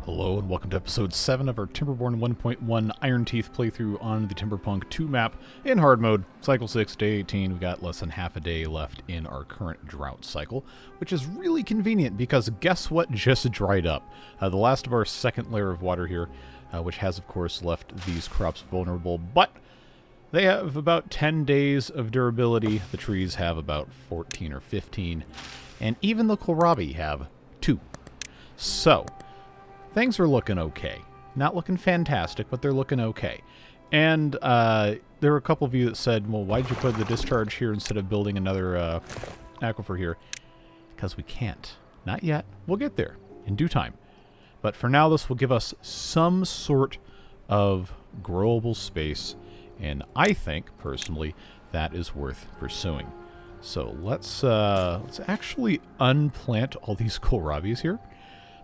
Hello and welcome to episode 7 of our Timberborn 1.1 Iron Teeth playthrough on the Timberpunk 2 map in hard mode. Cycle 6, day 18. We got less than half a day left in our current drought cycle, which is really convenient because guess what just dried up? The last of our second layer of water here, which has of course left these crops vulnerable, but they have about 10 days of durability. The trees have about 14 or 15, and even the kohlrabi have 2. So things are looking okay. Not looking fantastic, but they're looking okay. And there were a couple of you that said, well, why'd you put the discharge here instead of building another aquifer here? Because we can't. Not yet. We'll get there in due time. But for now, this will give us some sort of growable space, and I think, personally, that is worth pursuing. So let's actually unplant all these kohlrabis here,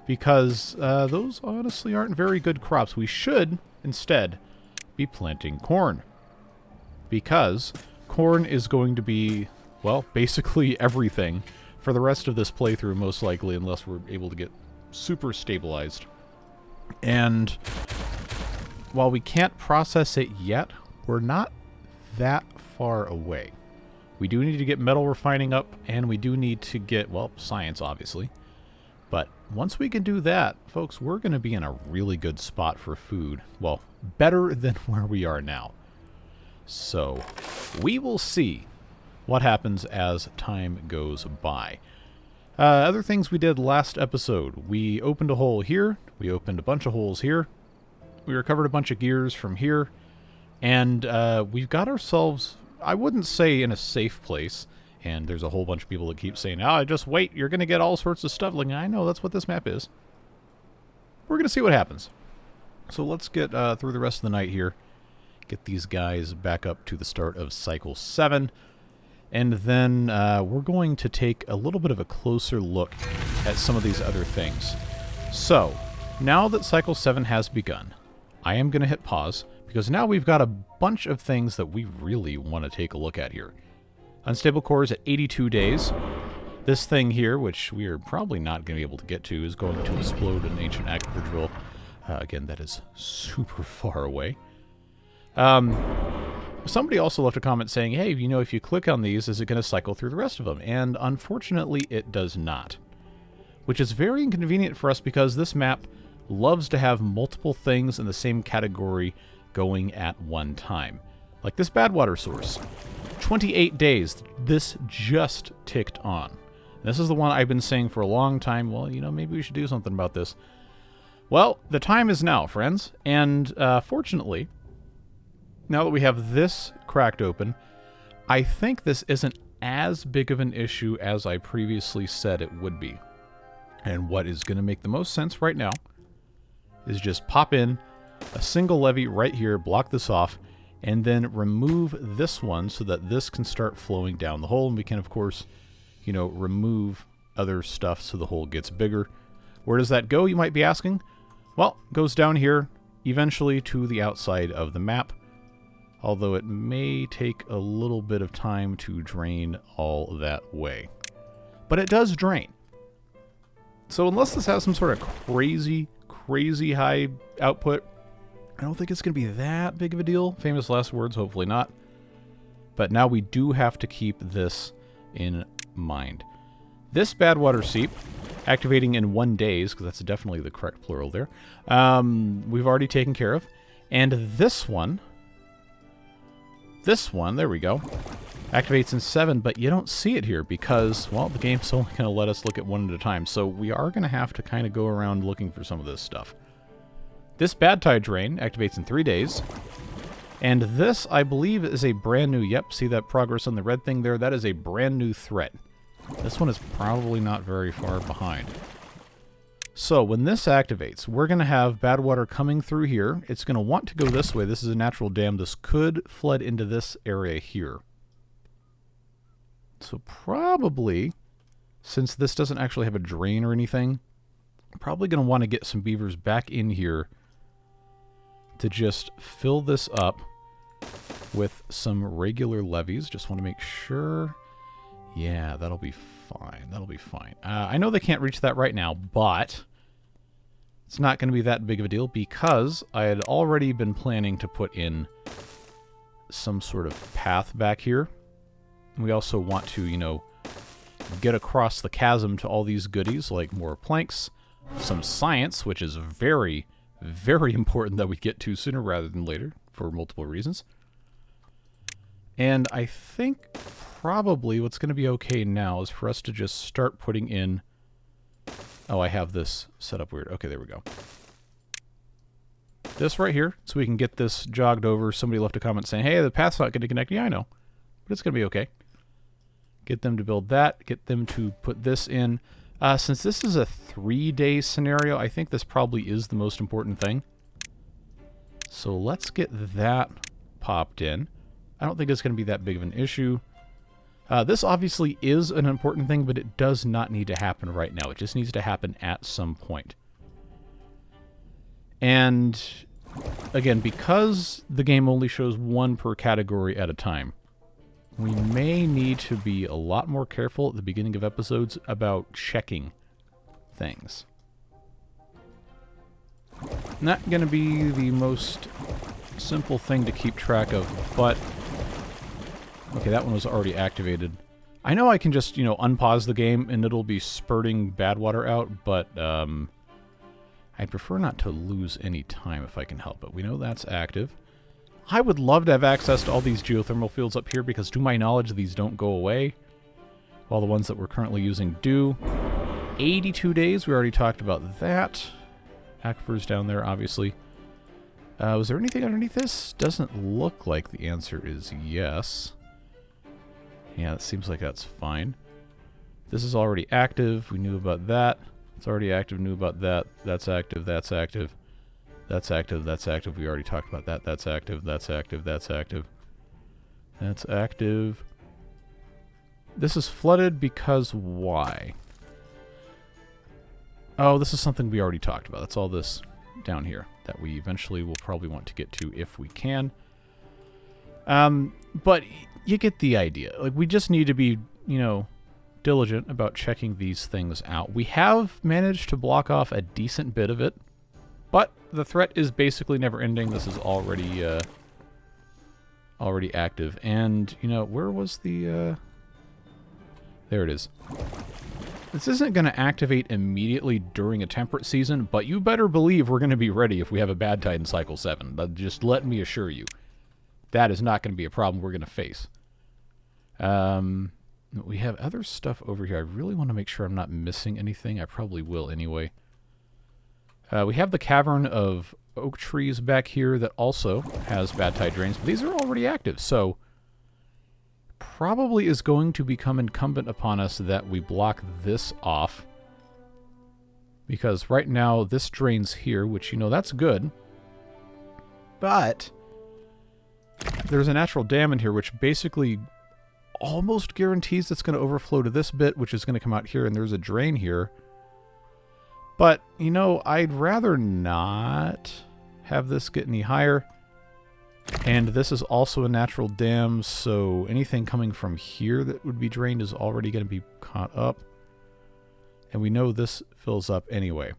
because those honestly aren't very good crops. We should, instead, be planting corn. Because corn is going to be, well, basically everything for the rest of this playthrough, most likely, unless we're able to get super stabilized. And while we can't process it yet, we're not that far away. We do need to get metal refining up, and we do need to get, well, science, obviously. But once we can do that, folks, we're going to be in a really good spot for food. Well, better than where we are now. So we will see what happens as time goes by. Other things we did last episode. We opened a hole here. We opened a bunch of holes here. We recovered a bunch of gears from here. And we've got ourselves, I wouldn't say in a safe place. And there's a whole bunch of people that keep saying, oh, just wait, you're going to get all sorts of stuff. Like, I know, that's what this map is. We're going to see what happens. So let's get through the rest of the night here. Get these guys back up to the start of Cycle 7. And then we're going to take a little bit of a closer look at some of these other things. So, now that Cycle 7 has begun, I am going to hit pause, because now we've got a bunch of things that we really want to take a look at here. Unstable cores at 82 days. This thing here, which we are probably not going to be able to get to, is going to explode an ancient aquifer drill. Again, that is super far away. Somebody also left a comment saying, hey, you know, if you click on these, is it going to cycle through the rest of them? And unfortunately, it does not. Which is very inconvenient for us because this map loves to have multiple things in the same category going at one time. Like this bad water source. 28 days. This just ticked on. And this is the one I've been saying for a long time. Well, you know, maybe we should do something about this. Well, the time is now, friends. And fortunately, now that we have this cracked open, I think this isn't as big of an issue as I previously said it would be. And what is going to make the most sense right now is just pop in a single levee right here, block this off, and then remove this one so that this can start flowing down the hole. And we can, of course, you know, remove other stuff so the hole gets bigger. Where does that go, you might be asking? Well, it goes down here, eventually to the outside of the map. Although it may take a little bit of time to drain all that way. But it does drain. So unless this has some sort of crazy high output, I don't think it's going to be that big of a deal. Famous last words, hopefully not. But now we do have to keep this in mind. This bad water seep, activating in 1 day, because that's definitely the correct plural there, we've already taken care of. And this one, there we go, activates in 7, but you don't see it here because, well, the game's only going to let us look at one at a time. So we are going to have to kind of go around looking for some of this stuff. This bad tide drain activates in 3 days. And this, I believe, is a brand new... Yep, see that progress on the red thing there? That is a brand new threat. This one is probably not very far behind. So, when this activates, we're going to have bad water coming through here. It's going to want to go this way. This is a natural dam. This could flood into this area here. So, probably, since this doesn't actually have a drain or anything, I'm probably going to want to get some beavers back in here to just fill this up with some regular levees. Just want to make sure. Yeah, that'll be fine. That'll be fine. I know they can't reach that right now, but it's not going to be that big of a deal because I had already been planning to put in some sort of path back here. We also want to, you know, get across the chasm to all these goodies, like more planks, some science, which is very, very important that we get to sooner rather than later for multiple reasons. And I think probably what's going to be okay now is for us to just start putting in... Oh, I have this set up weird. Okay, there we go. This right here, so we can get this jogged over. Somebody left a comment saying, hey, the path's not going to connect. Yeah, I know. But it's going to be okay. Get them to build that. Get them to put this in. Since this is a 3-day scenario, I think this probably is the most important thing. So let's get that popped in. I don't think it's going to be that big of an issue. This obviously is an important thing, but it does not need to happen right now. It just needs to happen at some point. And again, because the game only shows one per category at a time, we may need to be a lot more careful at the beginning of episodes about checking things. Not going to be the most simple thing to keep track of, but... Okay, that one was already activated. I know I can just, you know, unpause the game and it'll be spurting bad water out, but I'd prefer not to lose any time if I can help it. We know that's active. I would love to have access to all these geothermal fields up here because, to my knowledge, these don't go away, while the ones that we're currently using do. 82 days, we already talked about that. Aquifers down there, obviously. Was there anything underneath this? Doesn't look like the answer is yes. Yeah, it seems like that's fine. This is already active. We knew about that. It's already active. Knew about that. That's active. That's active. That's active. That's active. We already talked about that. That's active. That's active. That's active. That's active. This is flooded because why? Oh, this is something we already talked about. That's all this down here that we eventually will probably want to get to if we can. But you get the idea. Like, we just need to be, you know, diligent about checking these things out. We have managed to block off a decent bit of it, but the threat is basically never ending. This is already already active. And, you know, where was the... There it is. This isn't going to activate immediately during a temperate season, but you better believe we're going to be ready if we have a bad tide in Cycle 7. Just let me assure you. That is not going to be a problem we're going to face. We have other stuff over here. I really want to make sure I'm not missing anything. I probably will anyway. We have the cavern of oak trees back here that also has bad tide drains, but these are already active, so probably is going to become incumbent upon us that we block this off, because right now this drains here, which, you know, that's good, but there's a natural dam in here which basically almost guarantees it's going to overflow to this bit, which is going to come out here, and there's a drain here. But, you know, I'd rather not have this get any higher. And this is also a natural dam, so anything coming from here that would be drained is already going to be caught up. And we know this fills up anyway.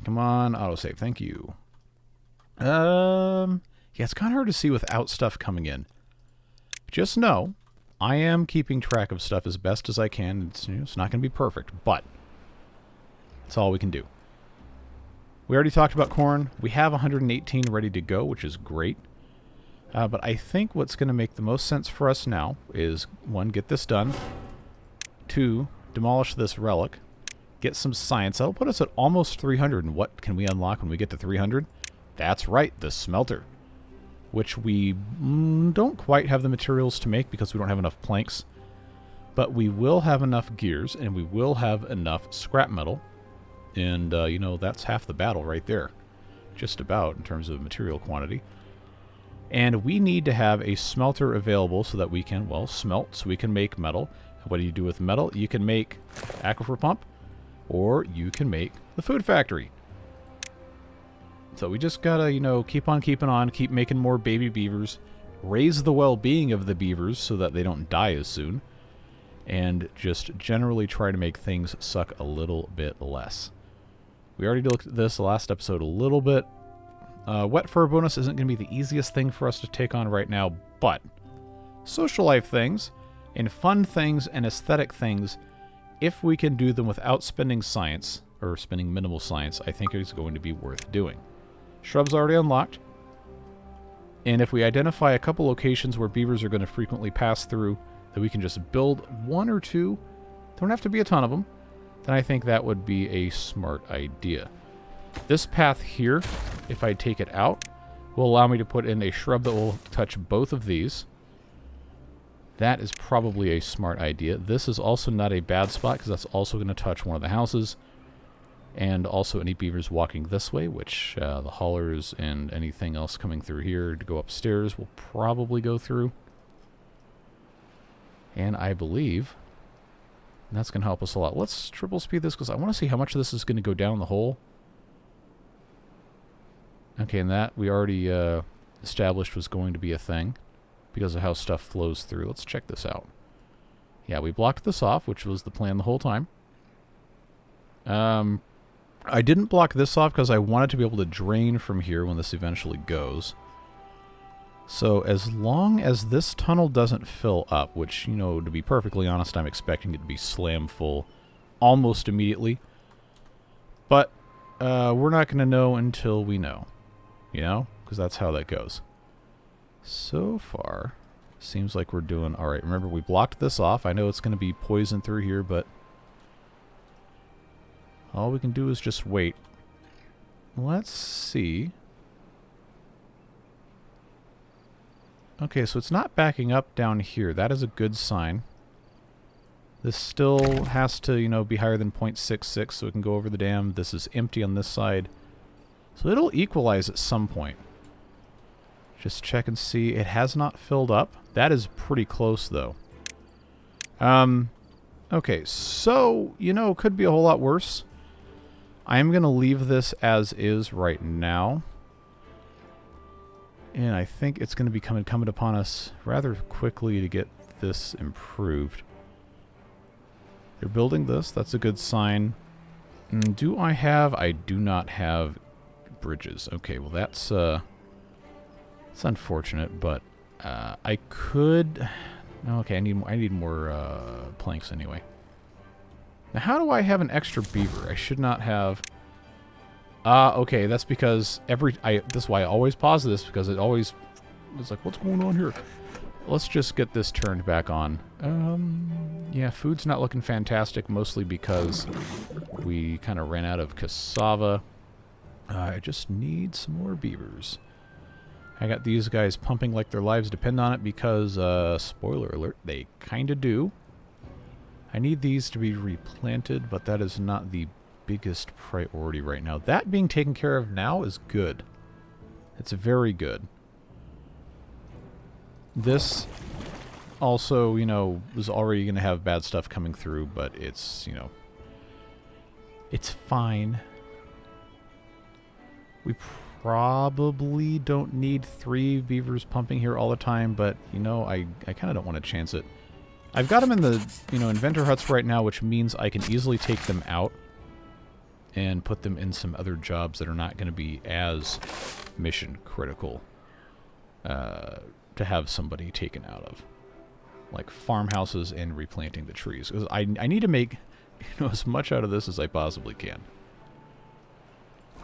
Come on, autosave. Thank you. Yeah, it's kind of hard to see without stuff coming in. Just know, I am keeping track of stuff as best as I can. It's, you know, it's not going to be perfect, but that's all we can do. We already talked about corn. We have 118 ready to go, which is great. But I think what's going to make the most sense for us now is, 1, get this done. 2, demolish this relic. Get some science. That'll put us at almost 300. And what can we unlock when we get to 300? That's right, the smelter. Which we don't quite have the materials to make because we don't have enough planks. But we will have enough gears, and we will have enough scrap metal. And, you know, that's half the battle right there. Just about, in terms of material quantity. And we need to have a smelter available so that we can, well, smelt, so we can make metal. What do you do with metal? You can make aquifer pump, or you can make the food factory. So we just gotta, you know, keep on keeping on, keep making more baby beavers, raise the well-being of the beavers so that they don't die as soon, and just generally try to make things suck a little bit less. We already looked at this the last episode a little bit. Wet fur bonus isn't going to be the easiest thing for us to take on right now, but social life things and fun things and aesthetic things, if we can do them without spending science, or spending minimal science, I think it's going to be worth doing. Shrubs already unlocked. And if we identify a couple locations where beavers are going to frequently pass through, that we can just build one or two, don't have to be a ton of them, then I think that would be a smart idea. This path here, if I take it out, will allow me to put in a shrub that will touch both of these. That is probably a smart idea. This is also not a bad spot because that's also going to touch one of the houses. And also any beavers walking this way, which the haulers and anything else coming through here to go upstairs will probably go through. And I believe that's going to help us a lot. Let's triple speed this because I want to see how much of this is going to go down the hole. Okay, and that we already established was going to be a thing because of how stuff flows through. Let's check this out. Yeah, we blocked this off, which was the plan the whole time. I didn't block this off because I wanted to be able to drain from here when this eventually goes. So as long as this tunnel doesn't fill up, which, you know, to be perfectly honest, I'm expecting it to be slam full almost immediately. But we're not going to know until we know. You know? Because that's how that goes. So far, seems like we're doing alright. Remember, we blocked this off. I know it's going to be poison through here, but all we can do is just wait. Let's see. Okay, so it's not backing up down here. That is a good sign. This still has to, you know, be higher than 0.66 so it can go over the dam. This is empty on this side. So it'll equalize at some point. Just check and see. It has not filled up. That is pretty close, though. Okay, so, you know, could be a whole lot worse. I'm going to leave this as is right now. And I think it's going to be incumbent upon us rather quickly to get this improved. They're building this. That's a good sign. Do I have... I do not have bridges. Okay, well that's it's unfortunate, but I could... Okay, I need more planks anyway. Now, how do I have an extra beaver? I should not have... okay, that's because this is why I always pause this, because it always... It's like, what's going on here? Let's just get this turned back on. Yeah, food's not looking fantastic, mostly because we kind of ran out of cassava. I just need some more beavers. I got these guys pumping like their lives depend on it because, spoiler alert, they kind of do. I need these to be replanted, but that is not the biggest priority right now. That being taken care of now is good. It's very good. This also, you know, was already going to have bad stuff coming through, but it's, you know, it's fine. We probably don't need 3 beavers pumping here all the time, but, you know, I kind of don't want to chance it. I've got them in the, you know, inventor huts right now, which means I can easily take them out and put them in some other jobs that are not going to be as mission critical to have somebody taken out of. Like farmhouses and replanting the trees. Because I need to make, you know, as much out of this as I possibly can.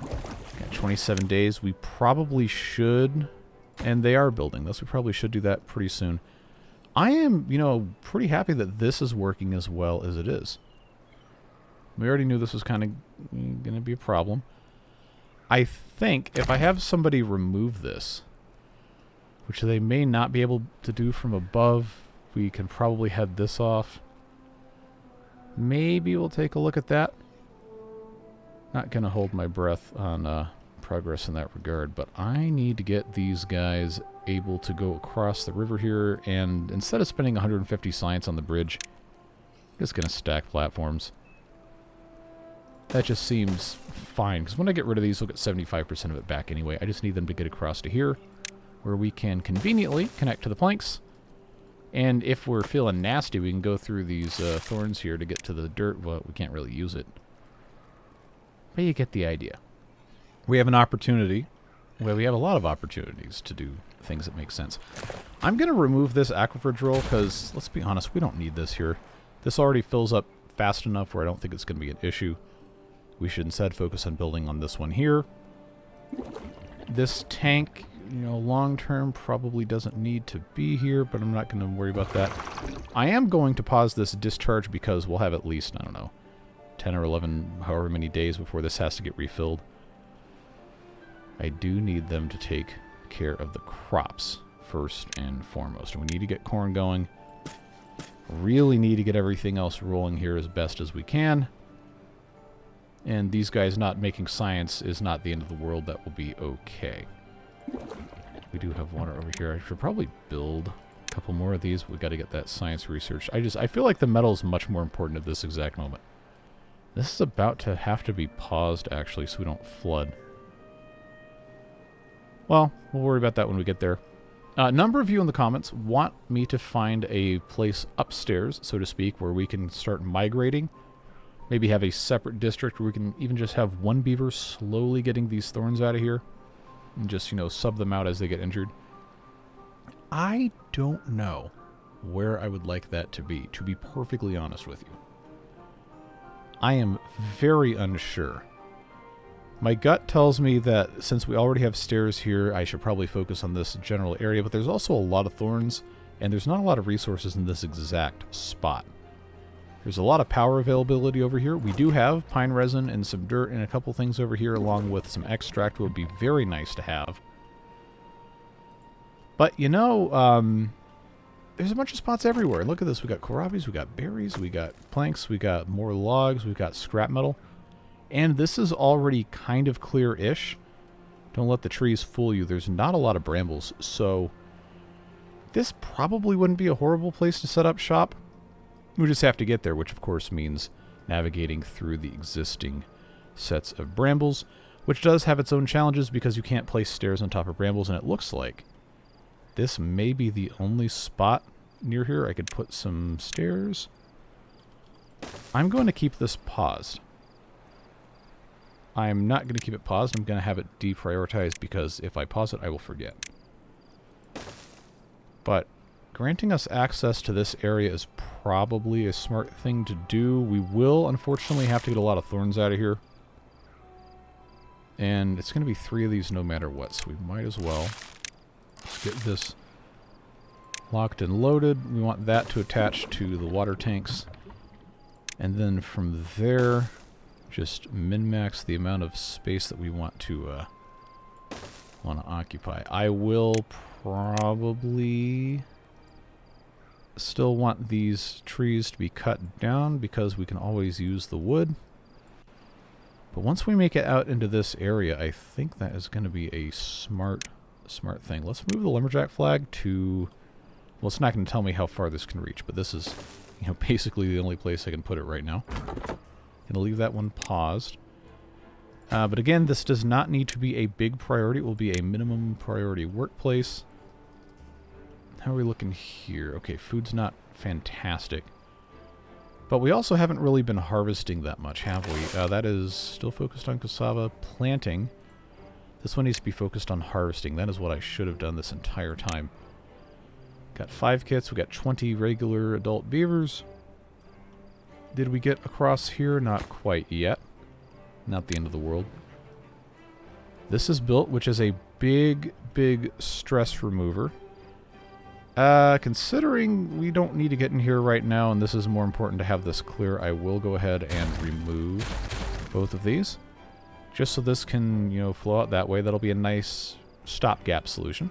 Got 27 days. We probably should, and they are building this. We probably should do that pretty soon. I am, you know, pretty happy that this is working as well as it is. We already knew this was kind of going to be a problem. I think if I have somebody remove this, which they may not be able to do from above, we can probably head this off. Maybe we'll take a look at that. Not going to hold my breath on progress in that regard, but I need to get these guys able to go across the river here, and instead of spending 150 science on the bridge, I'm just going to stack platforms. That just seems fine, because when I get rid of these, we'll get 75% of it back anyway. I just need them to get across to here, where we can conveniently connect to the planks. And if we're feeling nasty, we can go through these thorns here to get to the dirt. Well, we can't really use it. But you get the idea. We have an opportunity. Well, we have a lot of opportunities to do things that make sense. I'm going to remove this aquifer drill because, let's be honest, we don't need this here. This already fills up fast enough where I don't think it's going to be an issue. We should instead focus on building on this one here. This tank, you know, long term probably doesn't need to be here, but I'm not going to worry about that. I am going to pause this discharge because we'll have at least, I don't know, 10 or 11, however many days before this has to get refilled. I do need them to take care of the crops first and foremost. And we need to get corn going. Really need to get everything else rolling here as best as we can. And these guys not making science is not the end of the world. That will be okay. We do have water over here. I should probably build a couple more of these. We've got to get that science research. I feel like the metal is much more important at this exact moment. This is about to have to be paused, actually, so we don't flood. Well, we'll worry about that when we get there. A number of you in the comments want me to find a place upstairs, so to speak, where we can start migrating. Maybe have a separate district where we can even just have one beaver slowly getting these thorns out of here. And just, you know, sub them out as they get injured. I don't know where I would like that to be perfectly honest with you. I am very unsure. My gut tells me that since we already have stairs here, I should probably focus on this general area, but there's also a lot of thorns, and there's not a lot of resources in this exact spot. There's a lot of power availability over here. We do have pine resin and some dirt and a couple things over here, along with some extract would be very nice to have. But, you know, there's a bunch of spots everywhere. Look at this. We got kohlrabies, we got berries, we got planks, we got more logs, we've got scrap metal. And this is already kind of clear-ish. Don't let the trees fool you. There's not a lot of brambles, so this probably wouldn't be a horrible place to set up shop. We just have to get there, which of course means navigating through the existing sets of brambles, which does have its own challenges because you can't place stairs on top of brambles, and it looks like this may be the only spot near here I could put some stairs. I'm going to keep this paused. I'm not going to keep it paused. I'm going to have it deprioritized because if I pause it, I will forget. But granting us access to this area is probably a smart thing to do. We will, unfortunately, have to get a lot of thorns out of here. And it's going to be 3 of these no matter what, so we might as well get this locked and loaded. We want that to attach to the water tanks. And then from there, just min-max the amount of space that we want to occupy. I will probably still want these trees to be cut down because we can always use the wood. But once we make it out into this area, I think that is going to be a smart thing. Let's move the lumberjack flag to... Well, it's not going to tell me how far this can reach, but this is, you know, basically the only place I can put it right now. Going to leave that one paused. But again, this does not need to be a big priority. It will be a minimum priority workplace. How are we looking here? Okay, food's not fantastic. But we also haven't really been harvesting that much, have we? That is still focused on cassava planting. This one needs to be focused on harvesting. That is what I should have done this entire time. Got 5 kits. We got 20 regular adult beavers. Did we get across here? Not quite yet. Not the end of the world. This is built, which is a big stress remover. Considering we don't need to get in here right now, and this is more important to have this clear, I will go ahead and remove both of these. Just so this can, you know, flow out that way. That'll be a nice stopgap solution.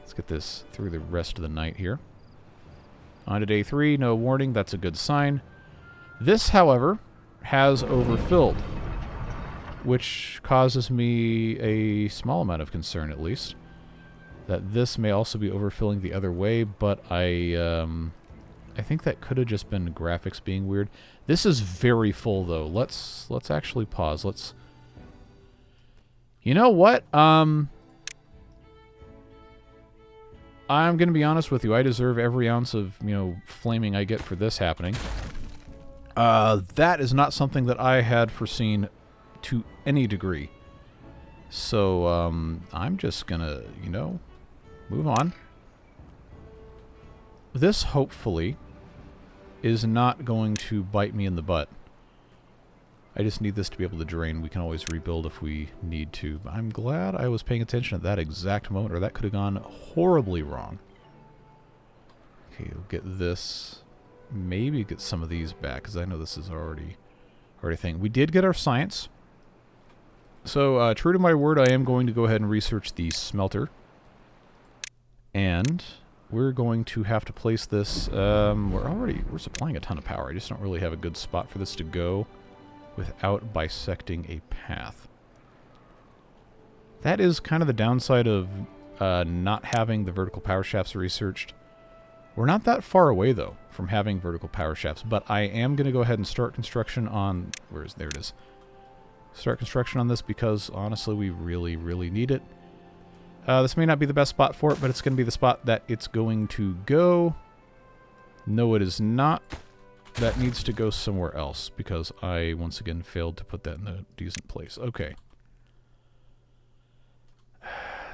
Let's get this through the rest of the night here. On to day 3, no warning. That's a good sign. This, however, has overfilled, which causes me a small amount of concern, at least. That this may also be overfilling the other way, but I think that could have just been graphics being weird. This is very full, though. Let's actually pause. Let's... You know what? I'm going to be honest with you. I deserve every ounce of, you know, flaming I get for this happening. That is not something that I had foreseen to any degree. So, I'm just gonna, you know, move on. This, hopefully, is not going to bite me in the butt. I just need this to be able to drain. We can always rebuild if we need to. But I'm glad I was paying attention at that exact moment, or that could have gone horribly wrong. Okay, we'll get this. Maybe get some of these back, because I know this is already a thing. We did get our science. So, true to my word, I am going to go ahead and research the smelter. And we're going to have to place this. We're supplying a ton of power. I just don't really have a good spot for this to go without bisecting a path. That is kind of the downside of not having the vertical power shafts researched. We're not that far away, though, from having vertical power shafts, but I am going to go ahead and start construction on... There it is. Start construction on this because, honestly, we really, really need it. This may not be the best spot for it, but it's going to be the spot that it's going to go. No, it is not. That needs to go somewhere else because I, once again, failed to put that in a decent place. Okay.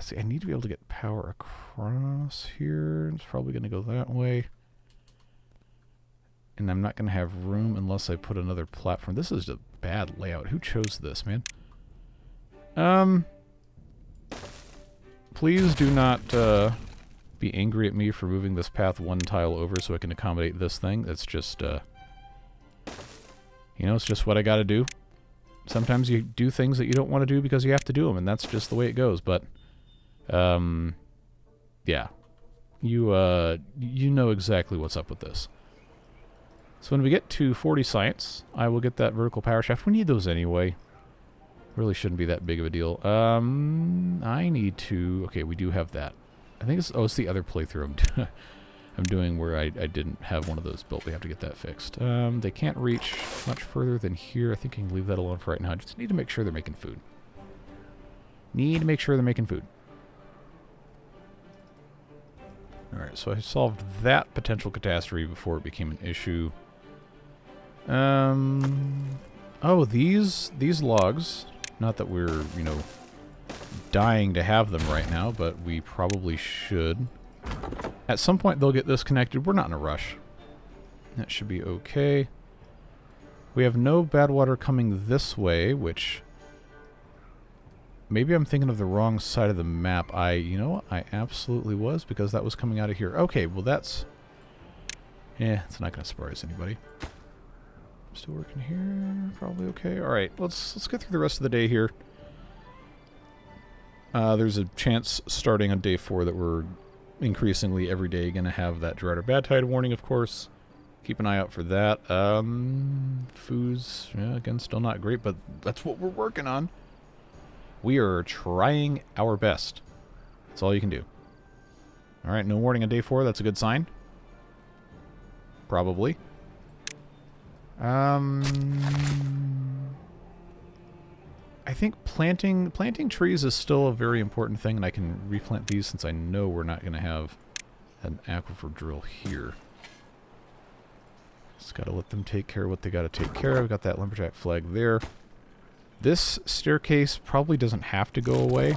See, I need to be able to get power across here. It's probably going to go that way. And I'm not going to have room unless I put another platform. This is a bad layout. Who chose this, man? Please do not be angry at me for moving this path one tile over so I can accommodate this thing. It's just, you know, it's just what I got to do. Sometimes you do things that you don't want to do because you have to do them, and that's just the way it goes. But, yeah. You know exactly what's up with this. So when we get to 40 science, I will get that vertical power shaft. We need those anyway. Really shouldn't be that big of a deal. I need to... Okay, we do have that. I think it's... Oh, it's the other playthrough I'm doing where I didn't have one of those built. We have to get that fixed. They can't reach much further than here. I think I can leave that alone for right now. I just need to make sure they're making food. Need to make sure they're making food. Alright, so I solved that potential catastrophe before it became an issue. Oh, these logs, not that we're, you know, dying to have them right now, but we probably should. At some point they'll get this connected. We're not in a rush. That should be okay. We have no bad water coming this way, which... Maybe I'm thinking of the wrong side of the map. You know what? I absolutely was, because that was coming out of here. Okay, well that's... Yeah, it's not going to surprise anybody. Still working here. Probably okay. Alright, let's get through the rest of the day here. There's a chance starting on day 4 that we're increasingly every day going to have that drought or bad tide warning, of course. Keep an eye out for that. Food's, yeah, again, still not great, but that's what we're working on. We are trying our best. That's all you can do. Alright, no warning on day 4. That's a good sign. Probably. I think planting trees is still a very important thing, and I can replant these since I know we're not going to have an aquifer drill here. Just got to let them take care of what they got to take care of. Got that lumberjack flag there. This staircase probably doesn't have to go away.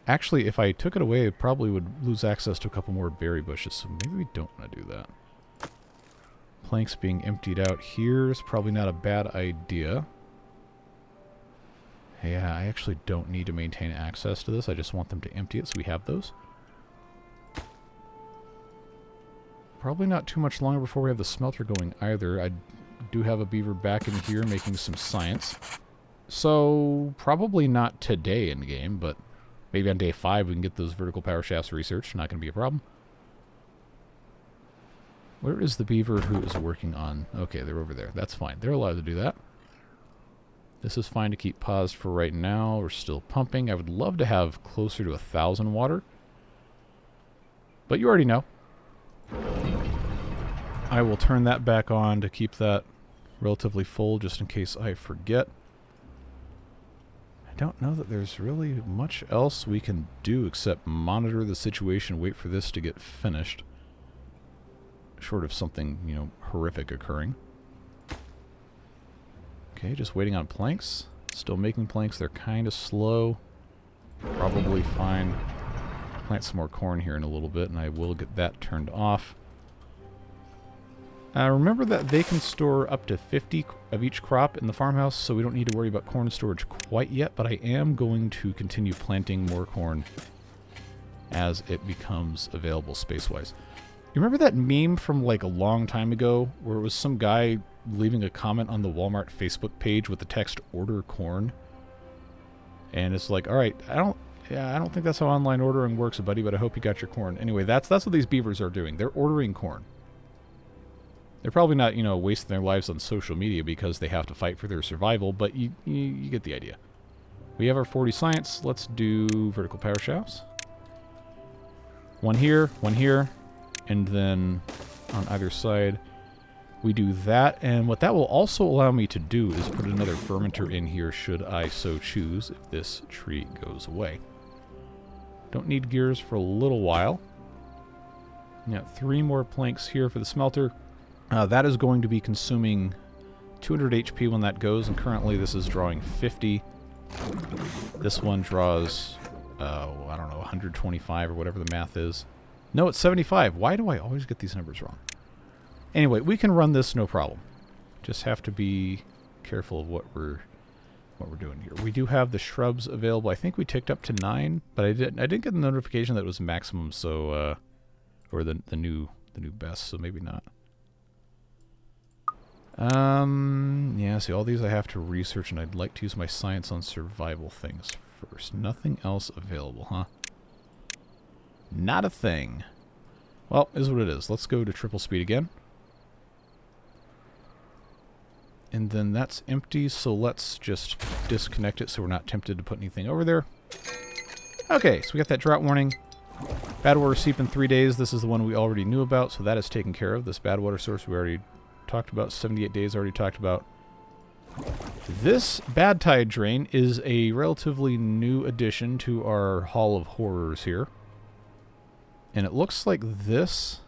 Actually, if I took it away, it probably would lose access to a couple more berry bushes, so maybe we don't want to do that. Planks being emptied out here is probably not a bad idea. Yeah, I actually don't need to maintain access to this. I just want them to empty it, so we have those. Probably not too much longer before we have the smelter going either. I do have a beaver back in here making some science. So, probably not today in the game, but maybe on day 5 we can get those vertical power shafts researched. Not going to be a problem. Where is the beaver who is working on... Okay, they're over there. That's fine. They're allowed to do that. This is fine to keep paused for right now. We're still pumping. I would love to have closer to 1,000 water. But you already know. I will turn that back on to keep that relatively full just in case I forget. I don't know that there's really much else we can do except monitor the situation, wait for this to get finished. Short of something, you know, horrific occurring. Okay, just waiting on planks. Still making planks. They're kind of slow. Probably fine. Plant some more corn here in a little bit, and I will get that turned off. Remember that they can store up to 50 of each crop in the farmhouse, so we don't need to worry about corn storage quite yet, but I am going to continue planting more corn as it becomes available space-wise. You remember that meme from like a long time ago where it was some guy leaving a comment on the Walmart Facebook page with the text "order corn"? And it's like, all right, I don't think that's how online ordering works, buddy, but I hope you got your corn. Anyway, that's what these beavers are doing. They're ordering corn. They're probably not, you know, wasting their lives on social media because they have to fight for their survival, but you get the idea. We have our 40 science. Let's do vertical power shafts. One here, and then on either side we do that. And what that will also allow me to do is put another fermenter in here should I so choose if this tree goes away. Don't need gears for a little while. Got 3 more planks here for the smelter. That is going to be consuming 200 HP when that goes, and currently this is drawing 50. This one draws, I don't know, 125 or whatever the math is. No, it's 75. Why do I always get these numbers wrong? Anyway, we can run this no problem. Just have to be careful of what we're doing here. We do have the shrubs available. I think we ticked up to 9, but I didn't get the notification that it was maximum, so or the new best, so maybe not. Yeah, see, all these I have to research, and I'd like to use my science on survival things first. Nothing else available, huh? Not a thing. Well, is what it is. Let's go to triple speed again. And then that's empty, so let's just disconnect it so we're not tempted to put anything over there. Okay, so we got that drought warning. Bad water seep in 3 days. This is the one we already knew about, so that is taken care of. This bad water source we already talked about. 78 days already talked about. This bad tide drain is a relatively new addition to our Hall of Horrors here. And it looks like this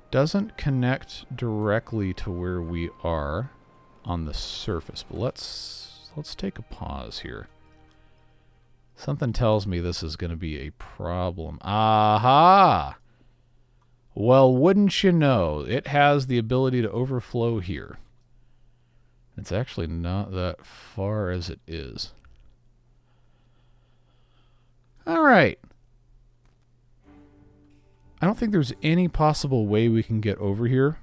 doesn't connect directly to where we are on the surface. But let's take a pause here. Something tells me this is going to be a problem. Aha! Well, wouldn't you know, it has the ability to overflow here. It's actually not that far as it is. All right. I don't think there's any possible way we can get over here.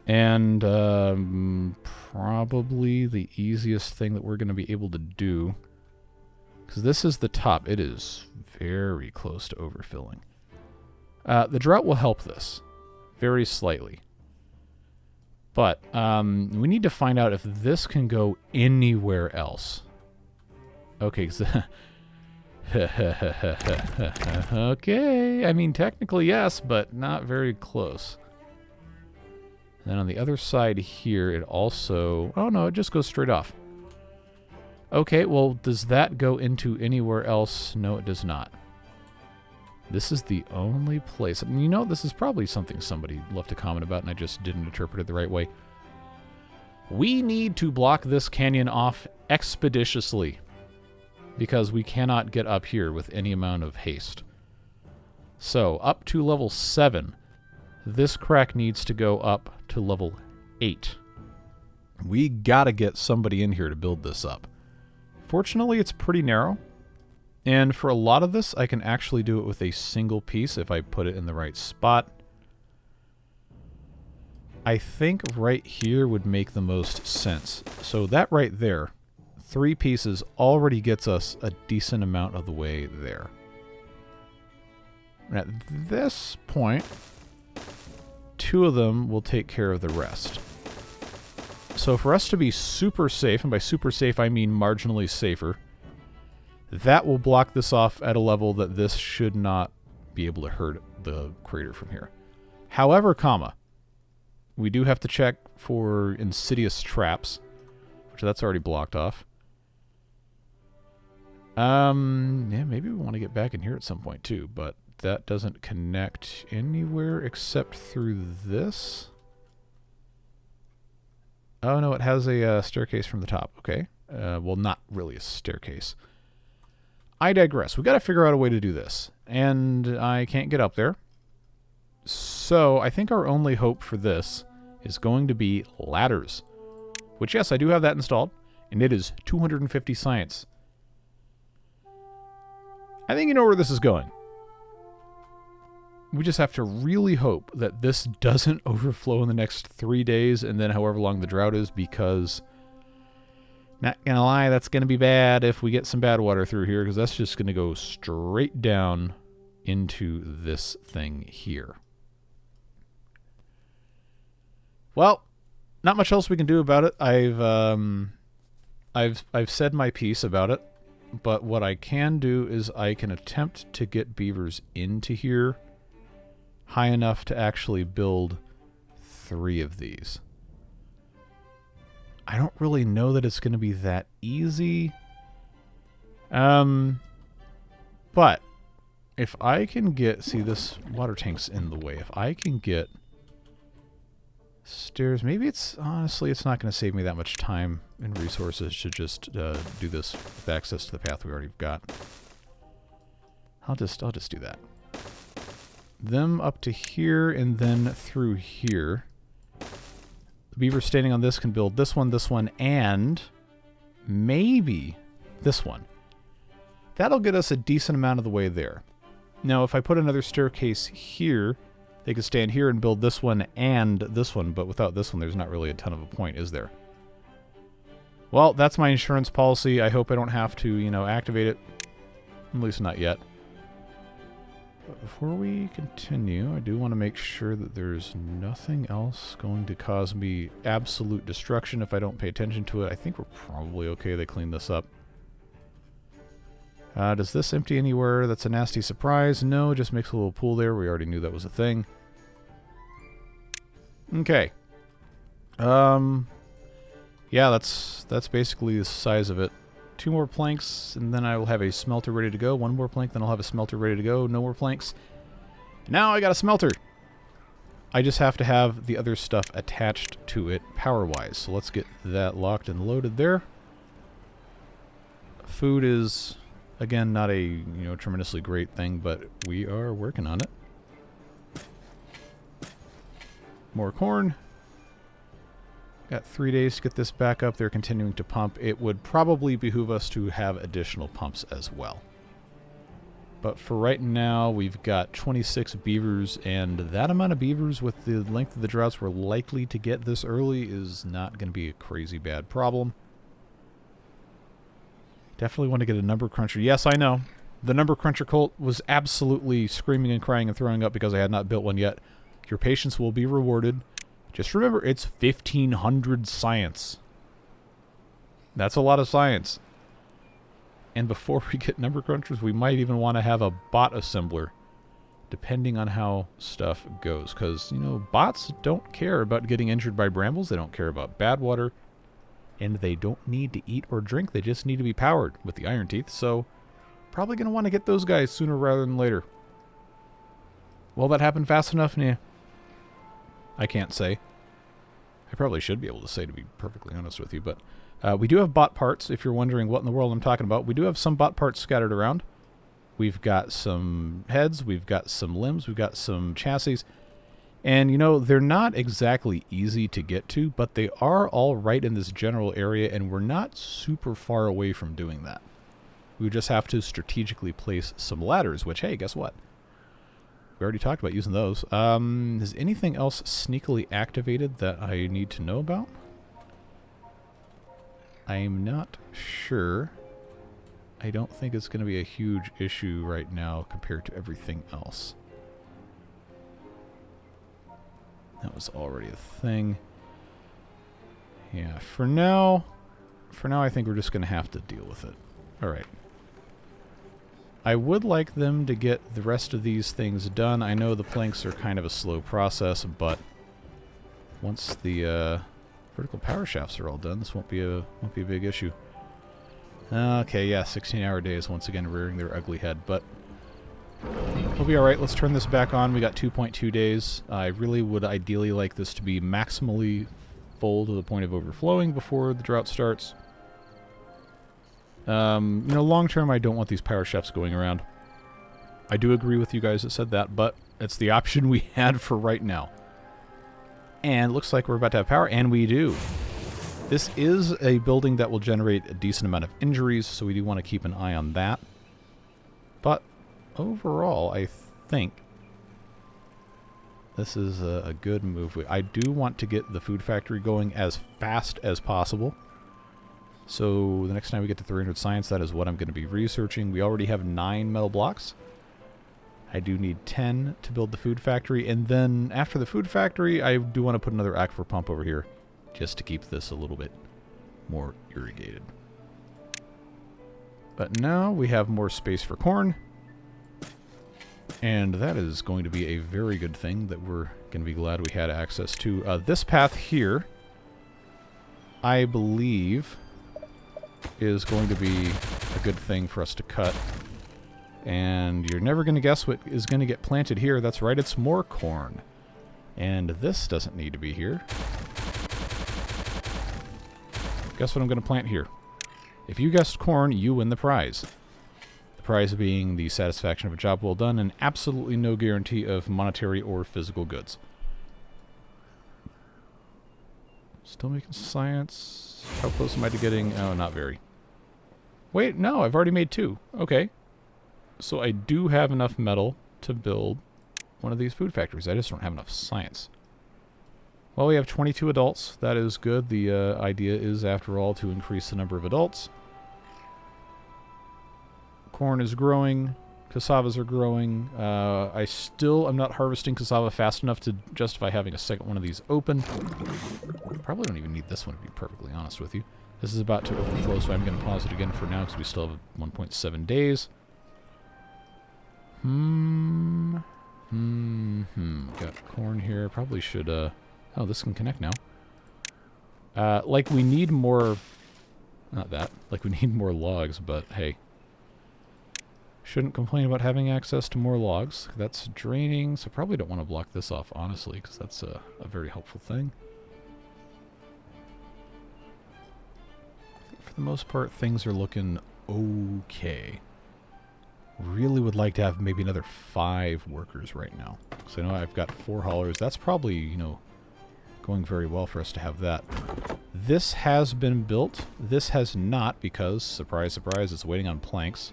And probably the easiest thing that we're going to be able to do, because this is the top, it is very close to overfilling. The drought will help this very slightly. But we need to find out if this can go anywhere else. Okay, okay, I mean, technically yes, but not very close. And then on the other side here, it also... Oh, no, it just goes straight off. Okay, well, does that go into anywhere else? No, it does not. This is the only place... And you know, this is probably something somebody left a comment about, and I just didn't interpret it the right way. We need to block this canyon off expeditiously, because we cannot get up here with any amount of haste. So, up to level 7, this crack needs to go up to level 8. We gotta get somebody in here to build this up. Fortunately, it's pretty narrow, and for a lot of this, I can actually do it with a single piece if I put it in the right spot. I think right here would make the most sense. So that right there, 3 pieces already gets us a decent amount of the way there. And at this point, 2 of them will take care of the rest. So for us to be super safe, and by super safe I mean marginally safer, that will block this off at a level that this should not be able to hurt the crater from here. However, we do have to check for insidious traps, which that's already blocked off. Yeah, maybe we want to get back in here at some point too, but that doesn't connect anywhere except through this. Oh, no, it has a staircase from the top. Okay. Well, not really a staircase. I digress. We've got to figure out a way to do this. And I can't get up there. So I think our only hope for this is going to be ladders. Which, yes, I do have that installed. And it is 250 science. I think you know where this is going. We just have to really hope that this doesn't overflow in the next 3 days and then however long the drought is, because, not gonna lie, that's gonna be bad if we get some bad water through here, because that's just gonna go straight down into this thing here. Well, not much else we can do about it. I've said my piece about it, but what I can do is I can attempt to get beavers into here high enough to actually build 3 of these. I don't really know that it's going to be that easy. But if I can get... See, this water tank's in the way. If I can get stairs... Maybe it's... Honestly, it's not going to save me that much time and resources to just do this with access to the path we already got. I'll just do that. Them up to here and then through here. The beaver standing on this can build this one, and maybe this one. That'll get us a decent amount of the way there. Now, if I put another staircase here, they could stand here and build this one and this one, but without this one, there's not really a ton of a point, is there? Well, that's my insurance policy. I hope I don't have to, you know, activate it. At least not yet. But before we continue, I do want to make sure that there's nothing else going to cause me absolute destruction if I don't pay attention to it. I think we're probably okay. They cleaned this up. Does this empty anywhere? That's a nasty surprise. No, it just makes a little pool there. We already knew that was a thing. Okay. Yeah, that's basically the size of it. 2 more planks, and then I will have a smelter ready to go. 1 more plank, then I'll have a smelter ready to go. No more planks. Now I got a smelter! I just have to have the other stuff attached to it power-wise. So let's get that locked and loaded there. Food is, again, not a tremendously great thing, but we are working on it. More corn. Got 3 days to get this back up. They're continuing to pump. It would probably behoove us to have additional pumps as well. But for right now, we've got 26 beavers, and that amount of beavers with the length of the droughts we're likely to get this early is not going to be a crazy bad problem. Definitely want to get a number cruncher. Yes, I know. The number cruncher cult was absolutely screaming and crying and throwing up because I had not built one yet. Your patience will be rewarded. Just remember, it's 1,500 science. That's a lot of science. And before we get number crunchers, we might even want to have a bot assembler, depending on how stuff goes. Because, bots don't care about getting injured by brambles. They don't care about bad water. And they don't need to eat or drink. They just need to be powered with the iron teeth. So, probably going to want to get those guys sooner rather than later. Will that happen fast enough? Nah. I can't say. I probably should be able to say, to be perfectly honest with you, but we do have bot parts, if you're wondering what in the world I'm talking about. We do have some bot parts scattered around. We've got some heads, we've got some limbs, we've got some chassis, and they're not exactly easy to get to, but they are all right in this general area, and we're not super far away from doing that. We just have to strategically place some ladders, which, hey, guess what? We already talked about using those. Is anything else sneakily activated that I need to know about? I'm not sure. I don't think it's going to be a huge issue right now compared to everything else. That was already a thing. Yeah, for now I think we're just going to have to deal with it. Alright. I would like them to get the rest of these things done. I know the planks are kind of a slow process, but once the vertical power shafts are all done, this won't be a big issue. Okay, yeah, 16-hour days once again rearing their ugly head, but we'll be all right. Let's turn this back on. We got 2.2 days. I really would ideally like this to be maximally full to the point of overflowing before the drought starts. You know, long term, I don't want these power chefs going around. I do agree with you guys that said that, but it's the option we had for right now. And it looks like we're about to have power, and we do. This is a building that will generate a decent amount of injuries, so we do want to keep an eye on that. But overall, I think this is a good move. I do want to get the food factory going as fast as possible. So the next time we get to 300 science, that is what I'm going to be researching. We already have 9 metal blocks. I do need 10 to build the food factory. And then after the food factory, I do want to put another aquifer pump over here just to keep this a little bit more irrigated. But now we have more space for corn. And that is going to be a very good thing that we're going to be glad we had access to. This path here, I believe, is going to be a good thing for us to cut. And you're never going to guess what is going to get planted here. That's right, it's more corn. And this doesn't need to be here. Guess what I'm going to plant here? If you guessed corn, you win the prize. The prize being the satisfaction of a job well done and absolutely no guarantee of monetary or physical goods. Still making science. How close am I to getting... Oh, not very. Wait, no, I've already made 2. Okay. So I do have enough metal to build one of these food factories. I just don't have enough science. Well, we have 22 adults. That is good. The idea is, after all, to increase the number of adults. Corn is growing. Cassavas are growing. I still am not harvesting cassava fast enough to justify having a second one of these open. Probably don't even need this one, to be perfectly honest with you. This is about to overflow, so I'm going to pause it again for now because we still have 1.7 days. Got corn here. Probably should, oh, this can connect now. Like we need more... Not that. Like we need more logs, but hey. Shouldn't complain about having access to more logs. That's draining, so probably don't want to block this off, honestly, because that's a very helpful thing. For the most part, things are looking okay. Really would like to have maybe another 5 workers right now. Because I know I've got 4 haulers. That's probably, you know, going very well for us to have that. This has been built. This has not, because, surprise, surprise, it's waiting on planks.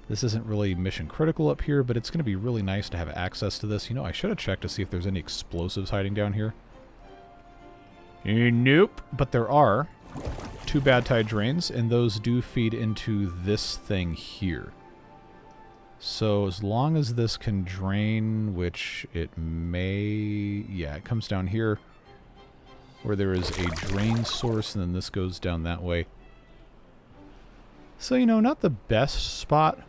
This isn't really mission critical up here, but it's going to be really nice to have access to this. You know, I should have checked to see if there's any explosives hiding down here. Nope. But there are 2 bad tide drains, and those do feed into this thing here. So as long as this can drain, which it may... Yeah, it comes down here where there is a drain source, and then this goes down that way. So, you know, not the best spot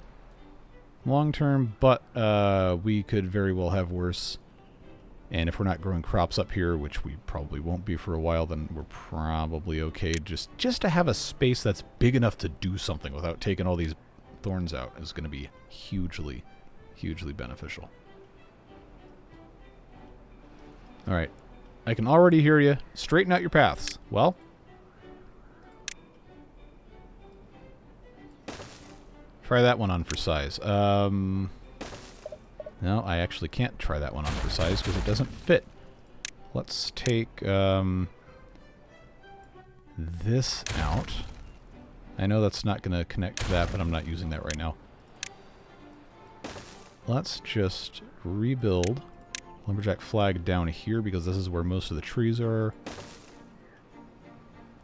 long term, but we could very well have worse. And if we're not growing crops up here, which we probably won't be for a while, then we're probably okay. Just to have a space that's big enough to do something without taking all these thorns out is going to be hugely, hugely beneficial. Alright. I can already hear you. Straighten out your paths. Well... Try that one on for size. No, I actually can't try that one on for size because it doesn't fit. Let's take this out. I know that's not going to connect to that, but I'm not using that right now. Let's just rebuild lumberjack flag down here because this is where most of the trees are.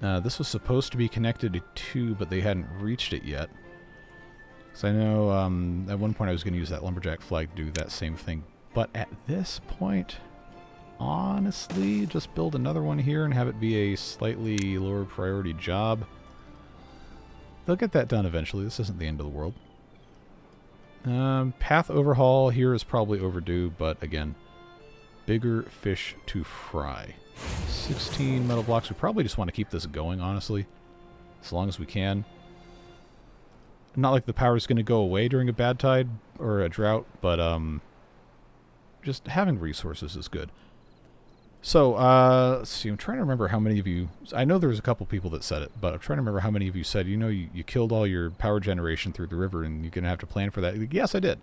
This was supposed to be connected to 2, but they hadn't reached it yet. So I know at one point I was going to use that lumberjack flag to do that same thing. But at this point, honestly, just build another one here and have it be a slightly lower priority job. They'll get that done eventually. This isn't the end of the world. Path overhaul here is probably overdue, but again, bigger fish to fry. 16 metal blocks. We probably just want to keep this going, honestly, as long as we can. Not like the power's going to go away during a bad tide or a drought, but just having resources is good. So, let's see, I'm trying to remember how many of you... I know there was a couple people that said it, but I'm trying to remember how many of you said, you know, you killed all your power generation through the river and you're going to have to plan for that. Yes, I did.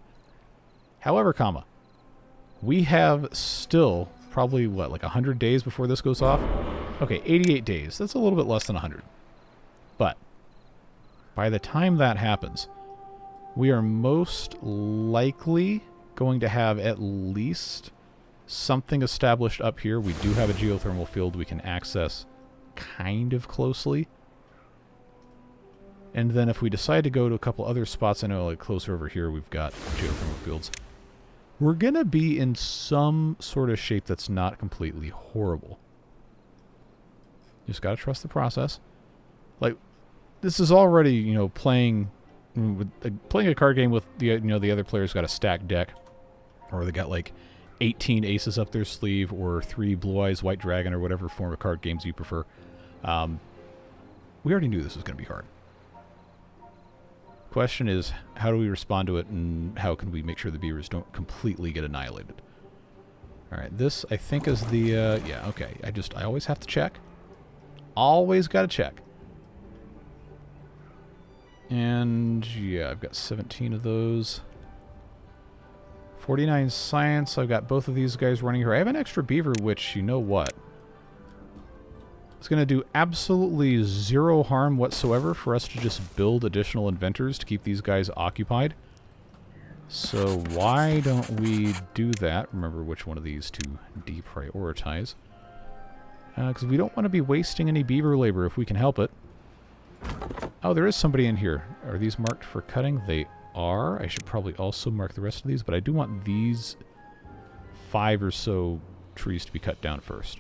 However, comma, we have still probably, what, like 100 days before this goes off? Okay, 88 days. That's a little bit less than 100. But by the time that happens, we are most likely going to have at least something established up here. We do have a geothermal field we can access kind of closely. And then if we decide to go to a couple other spots, I know like closer over here we've got geothermal fields. We're going to be in some sort of shape that's not completely horrible. Just got to trust the process. Like, this is already, you know, playing a card game with the, you know, the other player's got a stacked deck, or they got like 18 aces up their sleeve, or 3 Blue Eyes White Dragon, or whatever form of card games you prefer. We already knew this was going to be hard. Question is, how do we respond to it, and how can we make sure the beavers don't completely get annihilated? Alright, this I think is the, yeah, okay. I always have to check. Always got to check. And, yeah, I've got 17 of those. 49 science. I've got both of these guys running here. I have an extra beaver, which, you know what? It's going to do absolutely 0 harm whatsoever for us to just build additional inventors to keep these guys occupied. So why don't we do that? Remember which one of these to deprioritize. Because we don't want to be wasting any beaver labor if we can help it. Oh, there is somebody in here. Are these marked for cutting? They are. I should probably also mark the rest of these, but I do want these 5 or so trees to be cut down first.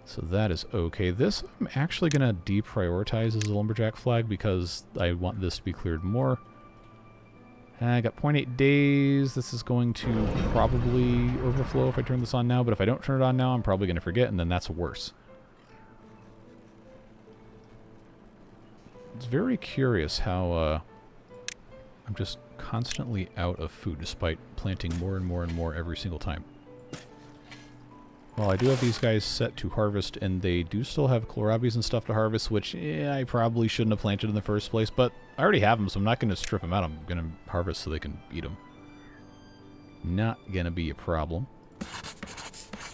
So that is okay. This I'm actually going to deprioritize as a lumberjack flag because I want this to be cleared more. I got 0.8 days. This is going to probably overflow if I turn this on now, but if I don't turn it on now, I'm probably going to forget, and then that's worse. It's very curious how I'm just constantly out of food despite planting more and more and more every single time. Well, I do have these guys set to harvest, and they do still have kohlrabis and stuff to harvest, which I probably shouldn't have planted in the first place, but I already have them, so I'm not going to strip them out. I'm going to harvest so they can eat them. Not going to be a problem.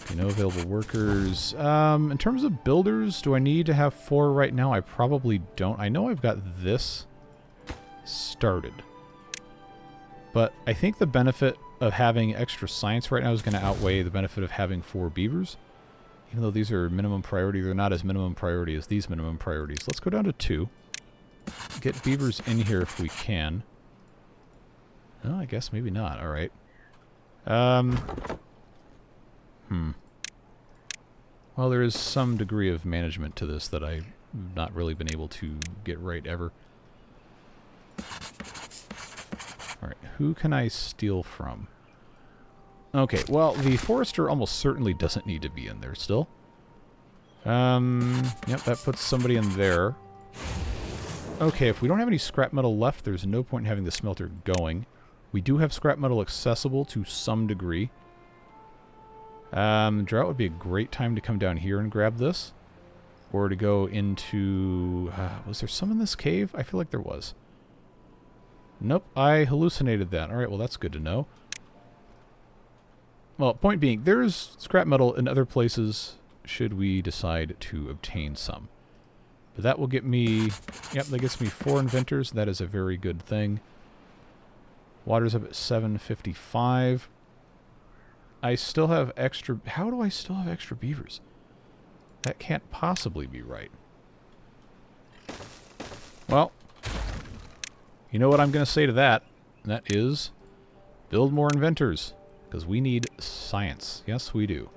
Okay, no available workers. In terms of builders, do I need to have 4 right now? I probably don't. I know I've got this started. But I think the benefit of having extra science right now is going to outweigh the benefit of having 4 beavers. Even though these are minimum priority, they're not as minimum priority as these minimum priorities. Let's go down to 2. Get beavers in here if we can. Oh, I guess maybe not. Alright. Well, there is some degree of management to this that I've not really been able to get right ever. Alright, who can I steal from? Okay, well, the forester almost certainly doesn't need to be in there still. Yep, that puts somebody in there. Okay, if we don't have any scrap metal left, there's no point in having the smelter going. We do have scrap metal accessible to some degree. Drought would be a great time to come down here and grab this. Or to go into... was there some in this cave? I feel like there was. Nope, I hallucinated that. Alright, well that's good to know. Well, point being, there's scrap metal in other places should we decide to obtain some. But that will get me... Yep, that gets me 4 inventors. That is a very good thing. Water's up at 755. I still have extra... How do I still have extra beavers? That can't possibly be right. Well... You know what I'm going to say to that? And that is, build more inventors, because we need science. Yes, we do.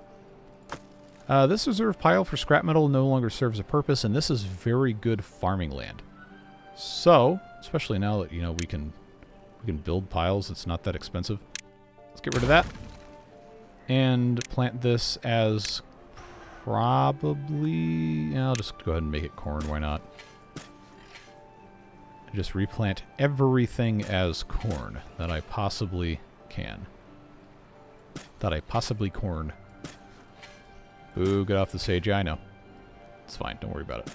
This reserve pile for scrap metal no longer serves a purpose, and this is very good farming land. So, especially now that, you know, we can build piles, it's not that expensive. Let's get rid of that. And plant this as probably... Yeah, I'll just go ahead and make it corn, why not? Just replant everything as corn that I possibly can. That I possibly corn. Ooh, get off the sage. Yeah, I know. It's fine. Don't worry about it.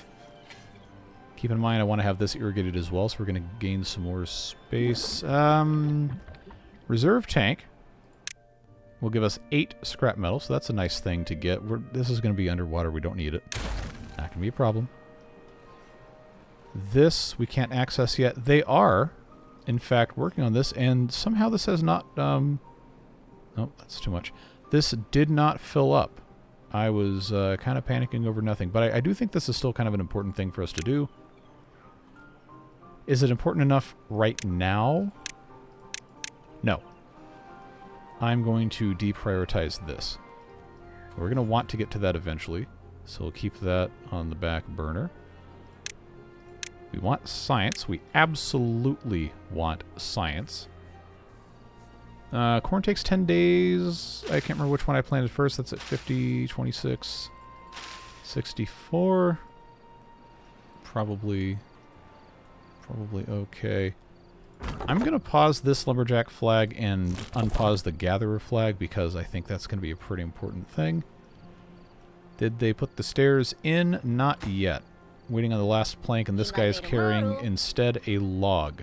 Keep in mind, I want to have this irrigated as well, so we're going to gain some more space. Reserve tank will give us 8 scrap metal, so that's a nice thing to get. This is going to be underwater. We don't need it. Not going to be a problem. This we can't access yet. They are, in fact, working on this, and somehow this has not... Nope, that's too much. This did not fill up. I was kind of panicking over nothing, but I do think this is still kind of an important thing for us to do. Is it important enough right now? No. I'm going to deprioritize this. We're going to want to get to that eventually, so we'll keep that on the back burner. We want science. We absolutely want science. Corn takes 10 days. I can't remember which one I planted first. That's at 50, 26, 64. Probably okay. I'm going to pause this lumberjack flag and unpause the gatherer flag because I think that's going to be a pretty important thing. Did they put the stairs in? Not yet. Waiting on the last plank, and this guy is carrying instead a log.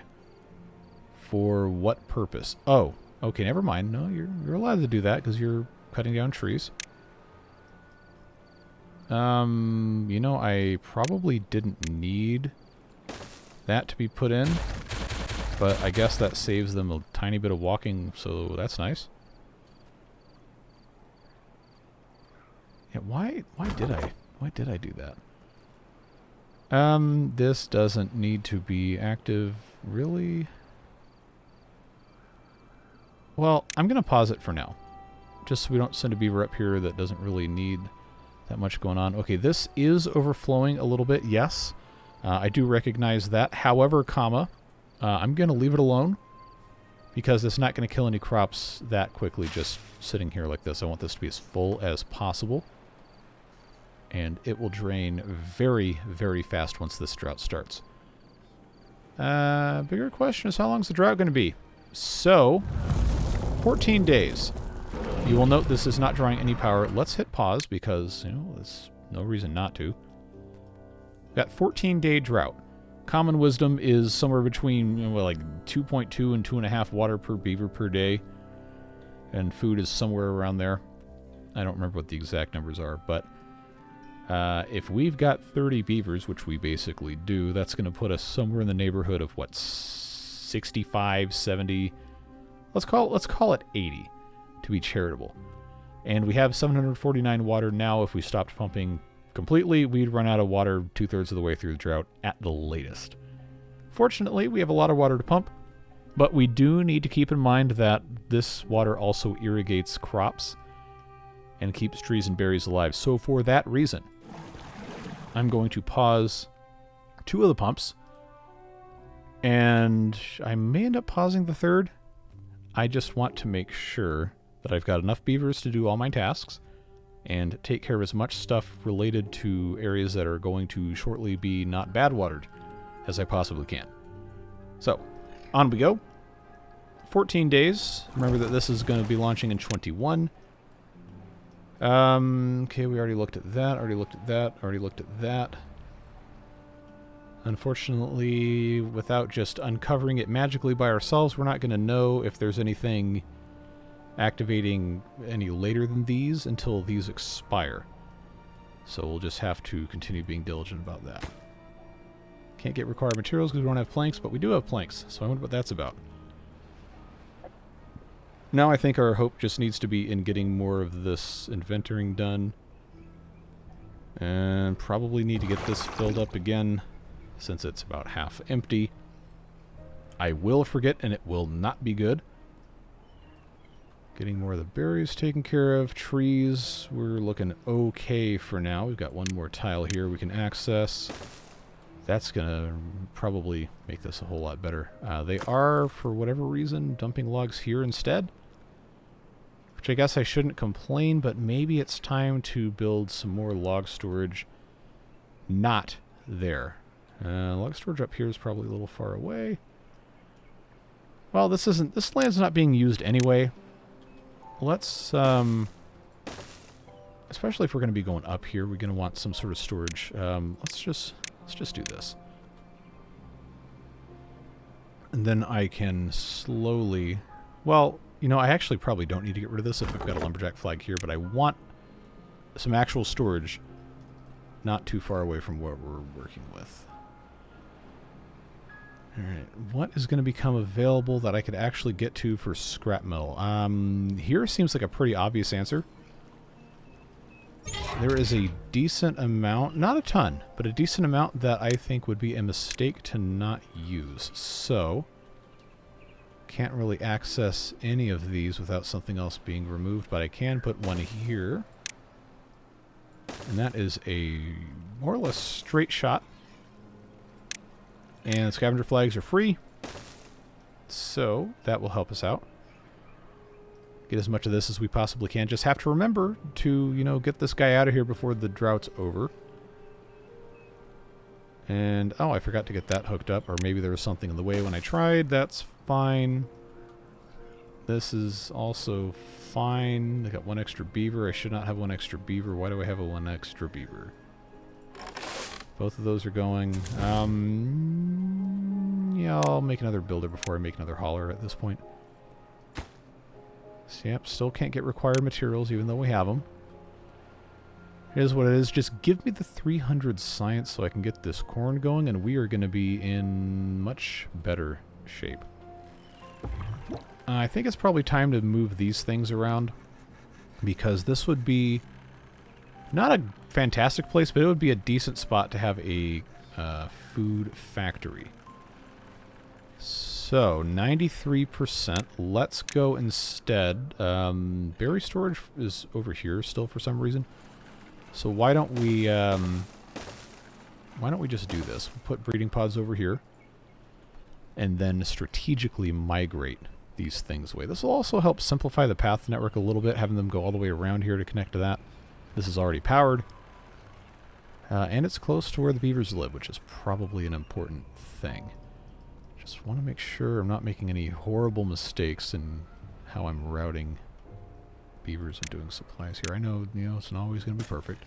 For what purpose? Oh, okay, never mind. No, you're allowed to do that because you're cutting down trees. You know, I probably didn't need that to be put in, but I guess that saves them a tiny bit of walking, so that's nice. Yeah, why did I do that? This doesn't need to be active, really? Well, I'm going to pause it for now, just so we don't send a beaver up here that doesn't really need that much going on. Okay, this is overflowing a little bit, yes. I do recognize that. However, I'm going to leave it alone because it's not going to kill any crops that quickly just sitting here like this. I want this to be as full as possible. And it will drain very, very fast once this drought starts. Bigger question is how long is the drought going to be? So, 14 days. You will note this is not drawing any power. Let's hit pause because, you know, there's no reason not to. Got 14-day drought. Common wisdom is somewhere between, you know, like 2.2 and 2.5 water per beaver per day. And food is somewhere around there. I don't remember what the exact numbers are, but if we've got 30 beavers, which we basically do, that's going to put us somewhere in the neighborhood of, what, 65, 70... Let's call it 80 to be charitable. And we have 749 water now. If we stopped pumping completely, we'd run out of water 2/3 of the way through the drought at the latest. Fortunately, we have a lot of water to pump, but we do need to keep in mind that this water also irrigates crops and keeps trees and berries alive. So for that reason, I'm going to pause 2 of the pumps, and I may end up pausing the 3rd. I just want to make sure that I've got enough beavers to do all my tasks and take care of as much stuff related to areas that are going to shortly be not bad watered as I possibly can. So, on we go. 14 days. Remember that this is going to be launching in 21. Okay, we already looked at that, already looked at that. Unfortunately, without just uncovering it magically by ourselves, we're not going to know if there's anything activating any later than these until these expire. So we'll just have to continue being diligent about that. Can't get required materials because we don't have planks, but we do have planks, so I wonder what that's about. Now I think our hope just needs to be in getting more of this inventorying done. And probably need to get this filled up again, since it's about half empty. I will forget, and it will not be good. Getting more of the berries taken care of. Trees, we're looking okay for now. We've got one more tile here we can access. That's going to probably make this a whole lot better. They are, for whatever reason, dumping logs here instead. Which I guess I shouldn't complain, but maybe it's time to build some more log storage not there. Log storage up here is probably a little far away. Well, this land's not being used anyway. Let's especially if we're going to be going up here, we're going to want some sort of storage. Let's just do this. And then I can slowly... Well, you know, I actually probably don't need to get rid of this if I've got a lumberjack flag here, but I want some actual storage not too far away from what we're working with. Alright, what is going to become available that I could actually get to for scrap metal? Here seems like a pretty obvious answer. There is a decent amount, not a ton, but a decent amount that I think would be a mistake to not use. So, can't really access any of these without something else being removed, but I can put one here. And that is a more or less straight shot. And scavenger flags are free, so that will help us out. Get as much of this as we possibly can. Just have to remember to, you know, get this guy out of here before the drought's over. And, oh, I forgot to get that hooked up, or maybe there was something in the way when I tried. That's fine. This is also fine. I got one extra beaver. I should not have one extra beaver. Why do I have a one extra beaver? Both of those are going. Yeah, I'll make another builder before I make another hauler at this point. So, yep, still can't get required materials even though we have them. It is what it is. Just give me the 300 science so I can get this corn going, and we are going to be in much better shape. I think it's probably time to move these things around, because this would be not a fantastic place, but it would be a decent spot to have a food factory. So, 93%. Let's go instead. Berry storage is over here still for some reason. So why don't we just do this? We'll put breeding pods over here, and then strategically migrate these things away. This will also help simplify the path network a little bit, having them go all the way around here to connect to that. This is already powered. And it's close to where the beavers live, which is probably an important thing. Just want to make sure I'm not making any horrible mistakes in how I'm routing beavers and doing supplies here. I know, you know, it's not always going to be perfect.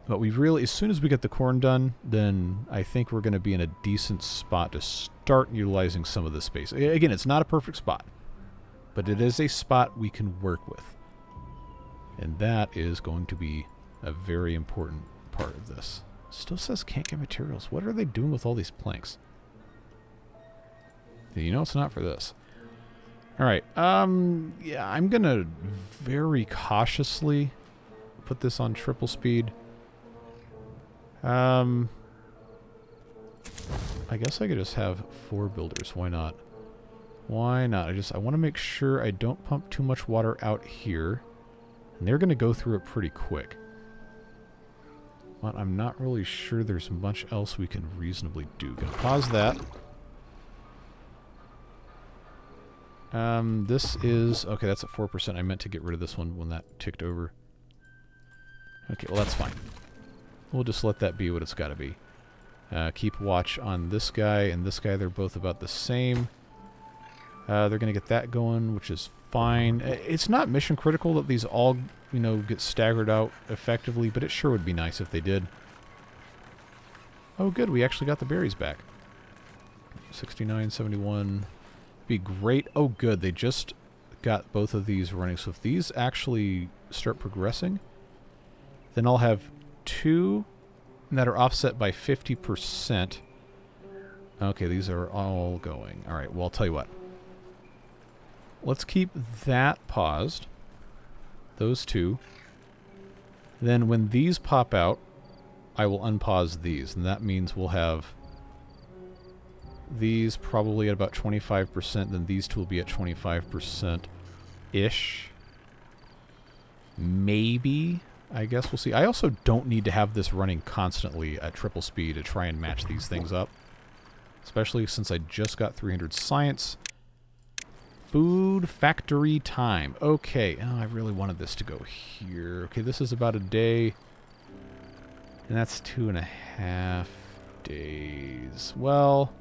But we really, as soon as we get the corn done, then I think we're going to be in a decent spot to start utilizing some of this space. Again, it's not a perfect spot, but it is a spot we can work with. And that is going to be a very important part of this. Still says can't get materials. What are they doing with all these planks? You know it's not for this. Alright, yeah, I'm going to very cautiously put this on triple speed. I guess I could just have 4 builders. Why not? Why not? I want to make sure I don't pump too much water out here. And they're going to go through it pretty quick. But I'm not really sure there's much else we can reasonably do. Gonna pause that. This is... Okay, that's at 4%. I meant to get rid of this one when that ticked over. Okay, well that's fine. We'll just let that be what it's got to be. Keep watch on this guy and this guy. They're both about the same. They're going to get that going, which is fine. It's not mission critical that these all, you know, get staggered out effectively, but it sure would be nice if they did. Oh, good. We actually got the berries back. 69, 71. Be great. Oh, good. They just got both of these running. So if these actually start progressing, then I'll have 2 that are offset by 50%. Okay, these are all going. All right, well, I'll tell you what. Let's keep that paused. Those 2. Then when these pop out, I will unpause these. And that means we'll have these probably at about 25%. Then these 2 will be at 25%-ish. Maybe. I guess we'll see. I also don't need to have this running constantly at triple speed to try and match these things up. Especially since I just got 300 science. Food factory time. Okay. Oh, I really wanted this to go here. Okay, this is about a day. And that's 2.5 days. Well.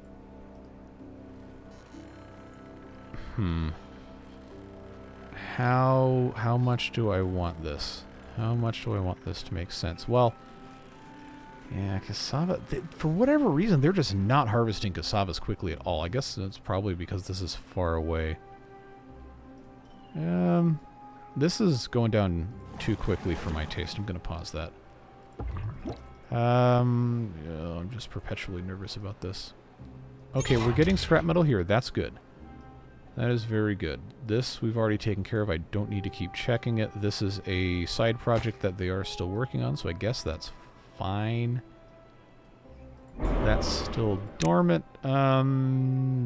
How much do I want this? How much do I want this to make sense? Well, yeah, cassava, for whatever reason, they're just not harvesting cassavas quickly at all. I guess that's probably because this is far away. This is going down too quickly for my taste. I'm going to pause that. Yeah, I'm just perpetually nervous about this. Okay, we're getting scrap metal here. That's good. That is very good. This we've already taken care of. I don't need to keep checking it. This is a side project that they are still working on, so I guess that's fine. That's still dormant.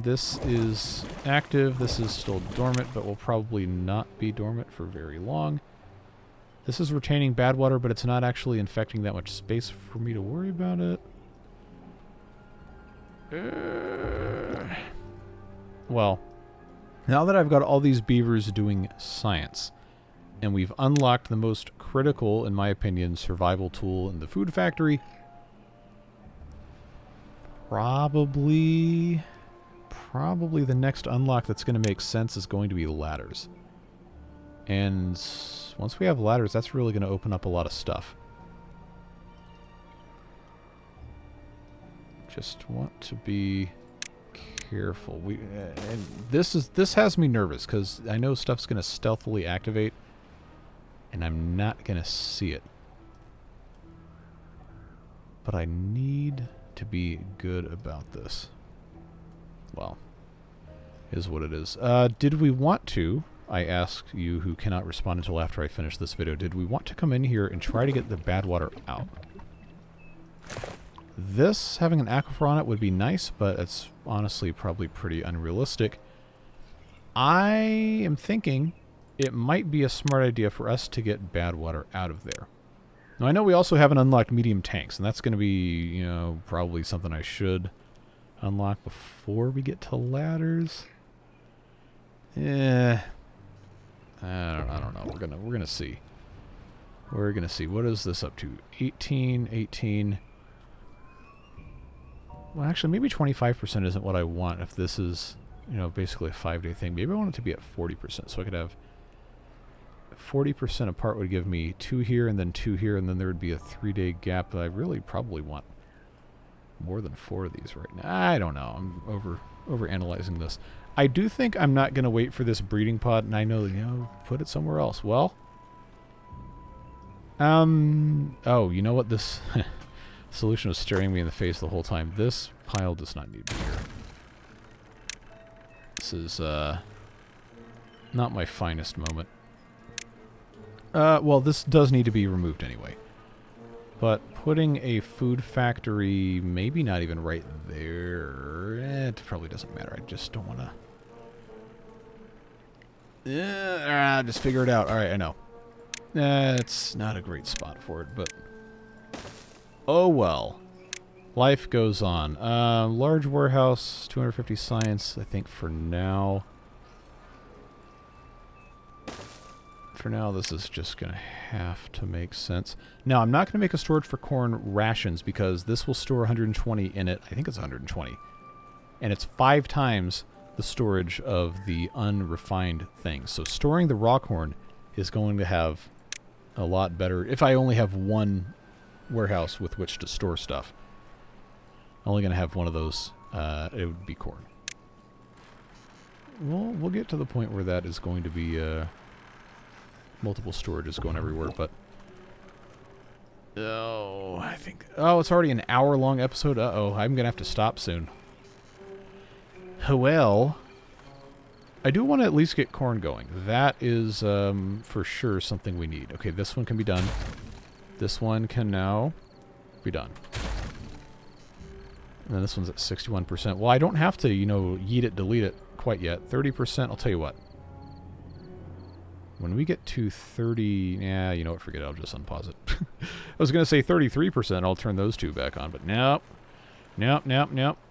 This is active. This is still dormant, but will probably not be dormant for very long. This is retaining bad water, but it's not actually infecting that much space for me to worry about it. Well, now that I've got all these beavers doing science, and we've unlocked the most critical, in my opinion, survival tool in the food factory, probably the next unlock that's going to make sense is going to be ladders. And once we have ladders, that's really going to open up a lot of stuff. Just want to be careful. And this has me nervous because I know stuff's going to stealthily activate, and I'm not going to see it. But I need to be good about this. Well, is what it is. Did we want to, I ask you who cannot respond until after I finish this video, did we want to come in here and try to get the bad water out? This, having an aquifer on it, would be nice, but it's honestly probably pretty unrealistic. I am thinking it might be a smart idea for us to get bad water out of there. Now, I know we also haven't unlocked medium tanks, and that's going to be, you know, probably something I should unlock before we get to ladders. Yeah, I don't know. We're gonna see. We're gonna see. What is this up to? 18. Well, actually, maybe 25% isn't what I want. If this is, you know, basically a 5-day thing, maybe I want it to be at 40%, so I could have 40% apart would give me 2 here and then 2 here, and then there would be a 3-day gap. But I really probably want more than 4 of these right now. I don't know. I'm over analyzing this. I do think I'm not going to wait for this breeding pod, and I know, you know, put it somewhere else. Well, oh, you know what? This solution was staring me in the face the whole time. This pile does not need to be here. This is, not my finest moment. Well, this does need to be removed anyway. But putting a food factory, maybe not even right there, it probably doesn't matter. I just don't want to... just figure it out. Alright, I know. It's not a great spot for it, but... oh well. Life goes on. Large warehouse, 250 science, I think for now. For now, this is just going to have to make sense. Now, I'm not going to make a storage for corn rations because this will store 120 in it. I think it's 120. And it's 5 times the storage of the unrefined things. So storing the raw corn is going to have a lot better. If I only have one warehouse with which to store stuff, I'm only going to have one of those. It would be corn. Well, we'll get to the point where that is going to be... multiple storages going everywhere, but... oh, I think... oh, it's already an hour-long episode? Uh-oh, I'm going to have to stop soon. Well, I do want to at least get corn going. That is, for sure something we need. Okay, this one can be done. This one can now be done. And then this one's at 61%. Well, I don't have to, you know, yeet it, delete it quite yet. 30%, I'll tell you what. When we get to 30... yeah, you know what, forget it, I'll just unpause it. I was going to say 33%, I'll turn those 2 back on, but nope. Nope,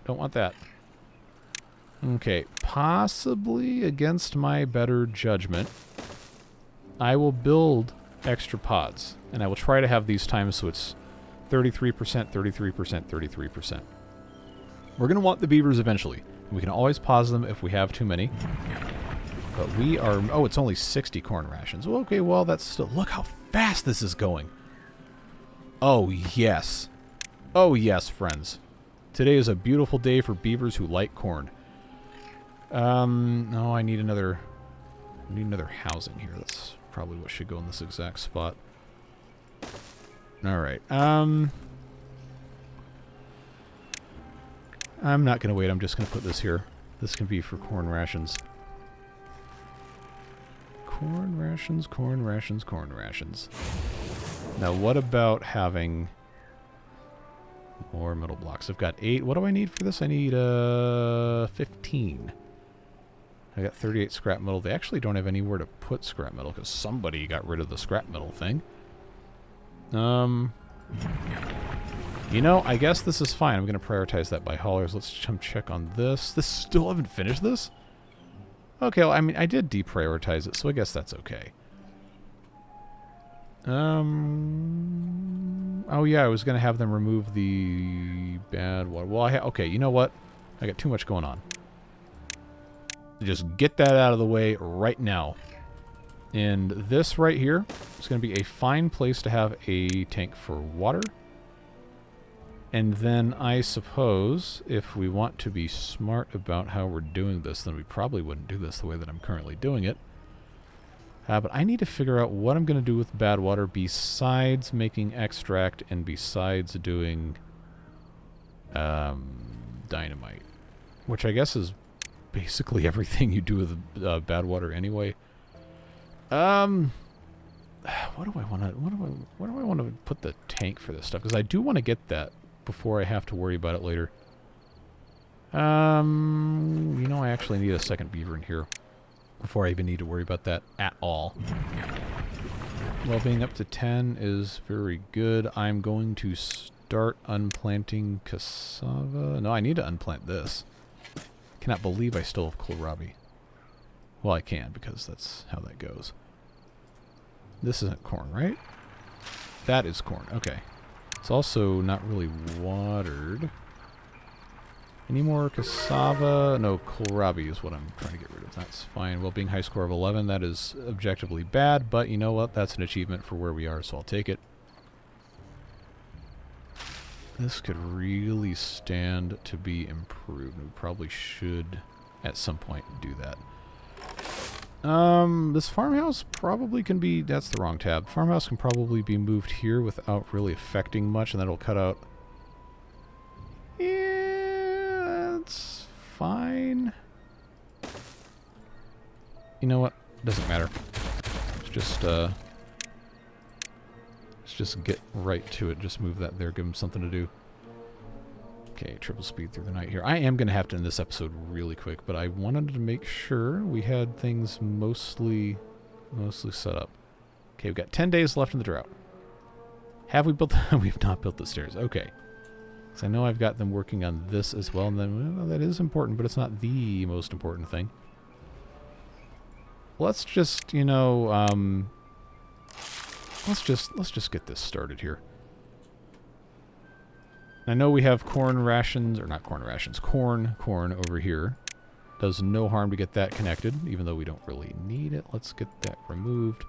don't want that. Okay, possibly against my better judgment, I will build extra pods, and I will try to have these times so it's 33%, 33%, 33%. We're going to want the beavers eventually. We can always pause them if we have too many. But we are... Oh, it's only 60 corn rations. Well, okay, well, that's still... Look how fast this is going. Oh, yes. Oh, yes, friends. Today is a beautiful day for beavers who like corn. No, I need another housing here. That's probably what should go in this exact spot. Alright, I'm not going to wait. I'm just going to put this here. This can be for corn rations. Corn rations, corn rations, corn rations. Now, what about having more metal blocks? I've got 8. What do I need for this? I need 15. I got 38 scrap metal. They actually don't have anywhere to put scrap metal because somebody got rid of the scrap metal thing. You know, I guess this is fine. I'm going to prioritize that by haulers. Let's check on this. This still haven't finished this? Okay, well, I mean, I did deprioritize it, so I guess that's okay. Oh yeah, I was going to have them remove the bad water. Well, okay, you know what? I got too much going on. Just get that out of the way right now. And this right here is going to be a fine place to have a tank for water. And then I suppose if we want to be smart about how we're doing this, then we probably wouldn't do this the way that I'm currently doing it. But I need to figure out what I'm going to do with bad water besides making extract and besides doing dynamite. Which I guess is basically everything you do with bad water anyway. What do I want to put the tank for this stuff? Because I do want to get that before I have to worry about it later. You know, I actually need a second beaver in here before I even need to worry about that at all. Well, being up to 10 is very good. I'm going to start unplanting cassava. No, I need to unplant this. Cannot believe I still have kohlrabi. Well, I can, because that's how that goes. This isn't corn, right? That is corn. Okay. It's also not really watered. Any more cassava? No, kohlrabi is what I'm trying to get rid of. That's fine. Well, being high score of 11, that is objectively bad, but you know what? That's an achievement for where we are, so I'll take it. This could really stand to be improved. We probably should, at some point, do that. This farmhouse probably can be... That's the wrong tab. Farmhouse can probably be moved here without really affecting much, and that'll cut out... Yeah, that's fine. You know what? Doesn't matter. Let's just get right to it. Just move that there. Give them something to do. Okay, triple speed through the night here. I am going to have to end this episode really quick, but I wanted to make sure we had things mostly set up. Okay, we've got 10 days left in the drought. Have we built... We've not built the stairs. Okay. So I know I've got them working on this as well, and then well, that is important, but it's not the most important thing. Let's just, you know, let's just get this started here. I know we have corn rations, or not corn rations, corn over here. Does no harm to get that connected, even though we don't really need it. Let's get that removed.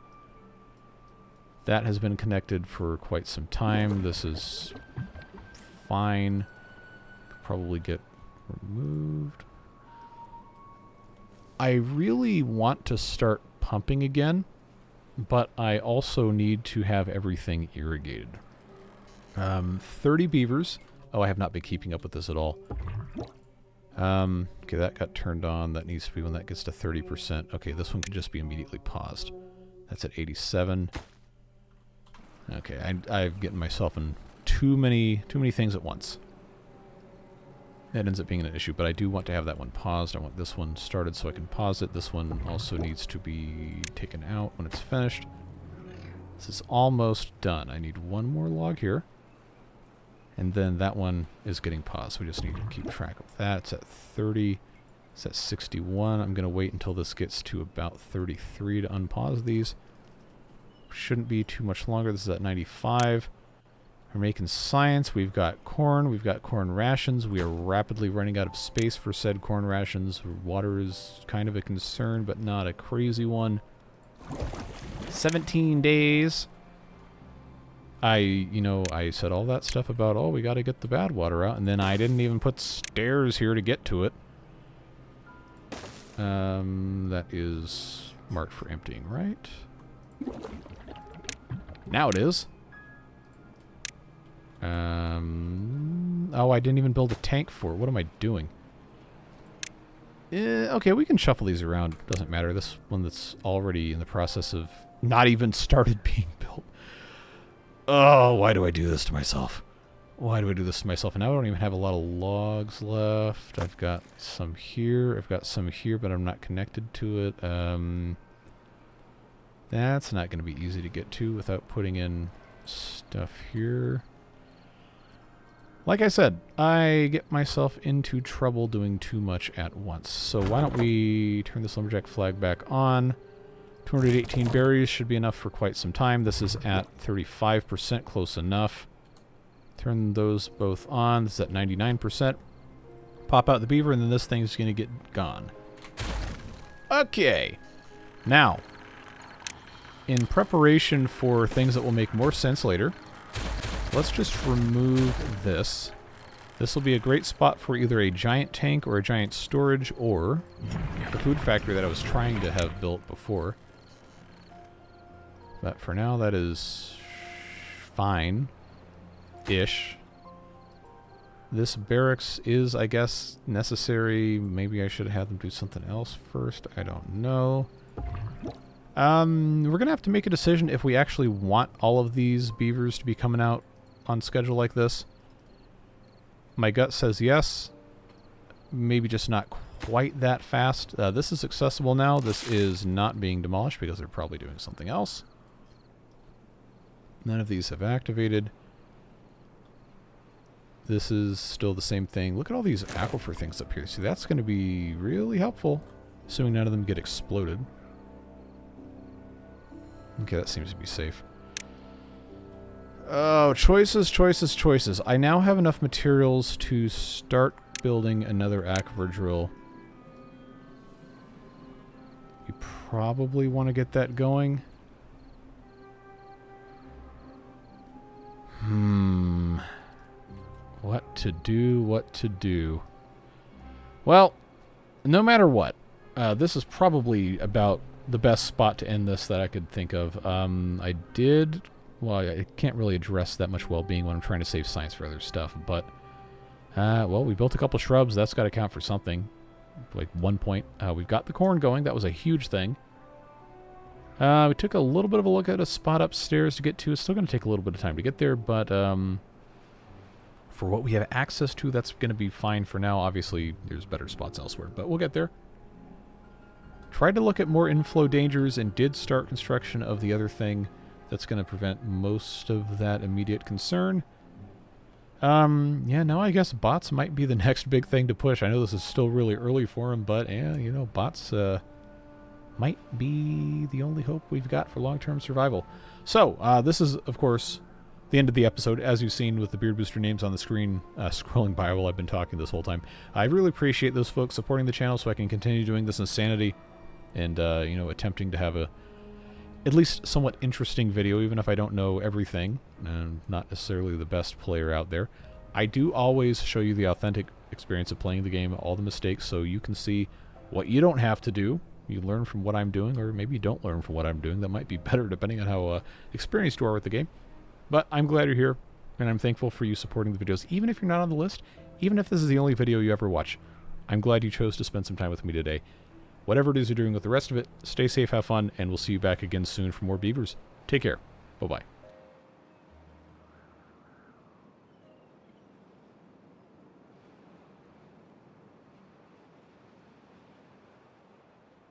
That has been connected for quite some time. This is fine. Could probably get removed. I really want to start pumping again, but I also need to have everything irrigated. 30 beavers. Oh, I have not been keeping up with this at all. Okay, that got turned on. That needs to be when that gets to 30%. Okay, this one can just be immediately paused. That's at 87. Okay, I've gotten myself in too many things at once. That ends up being an issue, but I do want to have that one paused. I want this one started so I can pause it. This one also needs to be taken out when it's finished. This is almost done. I need one more log here. And then that one is getting paused. We just need to keep track of that. It's at 30. It's at 61. I'm going to wait until this gets to about 33 to unpause these. Shouldn't be too much longer. This is at 95. We're making science. We've got corn. We've got corn rations. We are rapidly running out of space for said corn rations. Water is kind of a concern, but not a crazy one. 17 days. I said all that stuff about, oh, we got to get the bad water out, and then I didn't even put stairs here to get to it. That is marked for emptying, right? Now it is. Oh, I didn't even build a tank for it. What am I doing? Okay, we can shuffle these around. Doesn't matter. This one that's already in the process of not even started being built. Oh, why do I do this to myself? Why do I do this to myself? And now I don't even have a lot of logs left. I've got some here. I've got some here, but I'm not connected to it. That's not going to be easy to get to without putting in stuff here. Like I said, I get myself into trouble doing too much at once. So why don't we turn this lumberjack flag back on. 218 berries should be enough for quite some time. This is at 35%, close enough. Turn those both on. This is at 99%. Pop out the beaver, and then this thing's going to get gone. Okay. Now, in preparation for things that will make more sense later, let's just remove this. This will be a great spot for either a giant tank or a giant storage or the food factory that I was trying to have built before. But for now, that is fine-ish. This barracks is, I guess, necessary. Maybe I should have had them do something else first. I don't know. We're going to have to make a decision if we actually want all of these beavers to be coming out on schedule like this. My gut says yes. Maybe just not quite that fast. This is accessible now. This is not being demolished because they're probably doing something else. None of these have activated. This is still the same thing. Look at all these aquifer things up here. See, that's going to be really helpful, assuming none of them get exploded. Okay, that seems to be safe. Oh, choices, choices, choices. I now have enough materials to start building another aquifer drill. We probably want to get that going. What to do, what to do. Well, no matter what, this is probably about the best spot to end this that I could think of. I can't really address that much well-being when I'm trying to save science for other stuff, but, well, we built a couple shrubs. That's got to count for something. Like 1 point. We've got the corn going. That was a huge thing. We took a little bit of a look at a spot upstairs to get to. It's still going to take a little bit of time to get there, but for what we have access to, that's going to be fine for now. Obviously, there's better spots elsewhere, but we'll get there. Tried to look at more inflow dangers and did start construction of the other thing that's going to prevent most of that immediate concern. Yeah, now I guess bots might be the next big thing to push. I know this is still really early for them, but, yeah, you know, bots might be the only hope we've got for long-term survival. So, this is, of course, the end of the episode, as you've seen with the Beard Booster names on the screen scrolling by while I've been talking this whole time. I really appreciate those folks supporting the channel so I can continue doing this insanity and, you know, attempting to have a at least somewhat interesting video, even if I don't know everything, and not necessarily the best player out there. I do always show you the authentic experience of playing the game, all the mistakes, so you can see what you don't have to do. You learn from what I'm doing, or maybe you don't learn from what I'm doing. That might be better depending on how experienced you are with the game. But I'm glad you're here, and I'm thankful for you supporting the videos, even if you're not on the list, even if this is the only video you ever watch. I'm glad you chose to spend some time with me today. Whatever it is you're doing with the rest of it, stay safe, have fun, and we'll see you back again soon for more beavers. Take care. Bye-bye.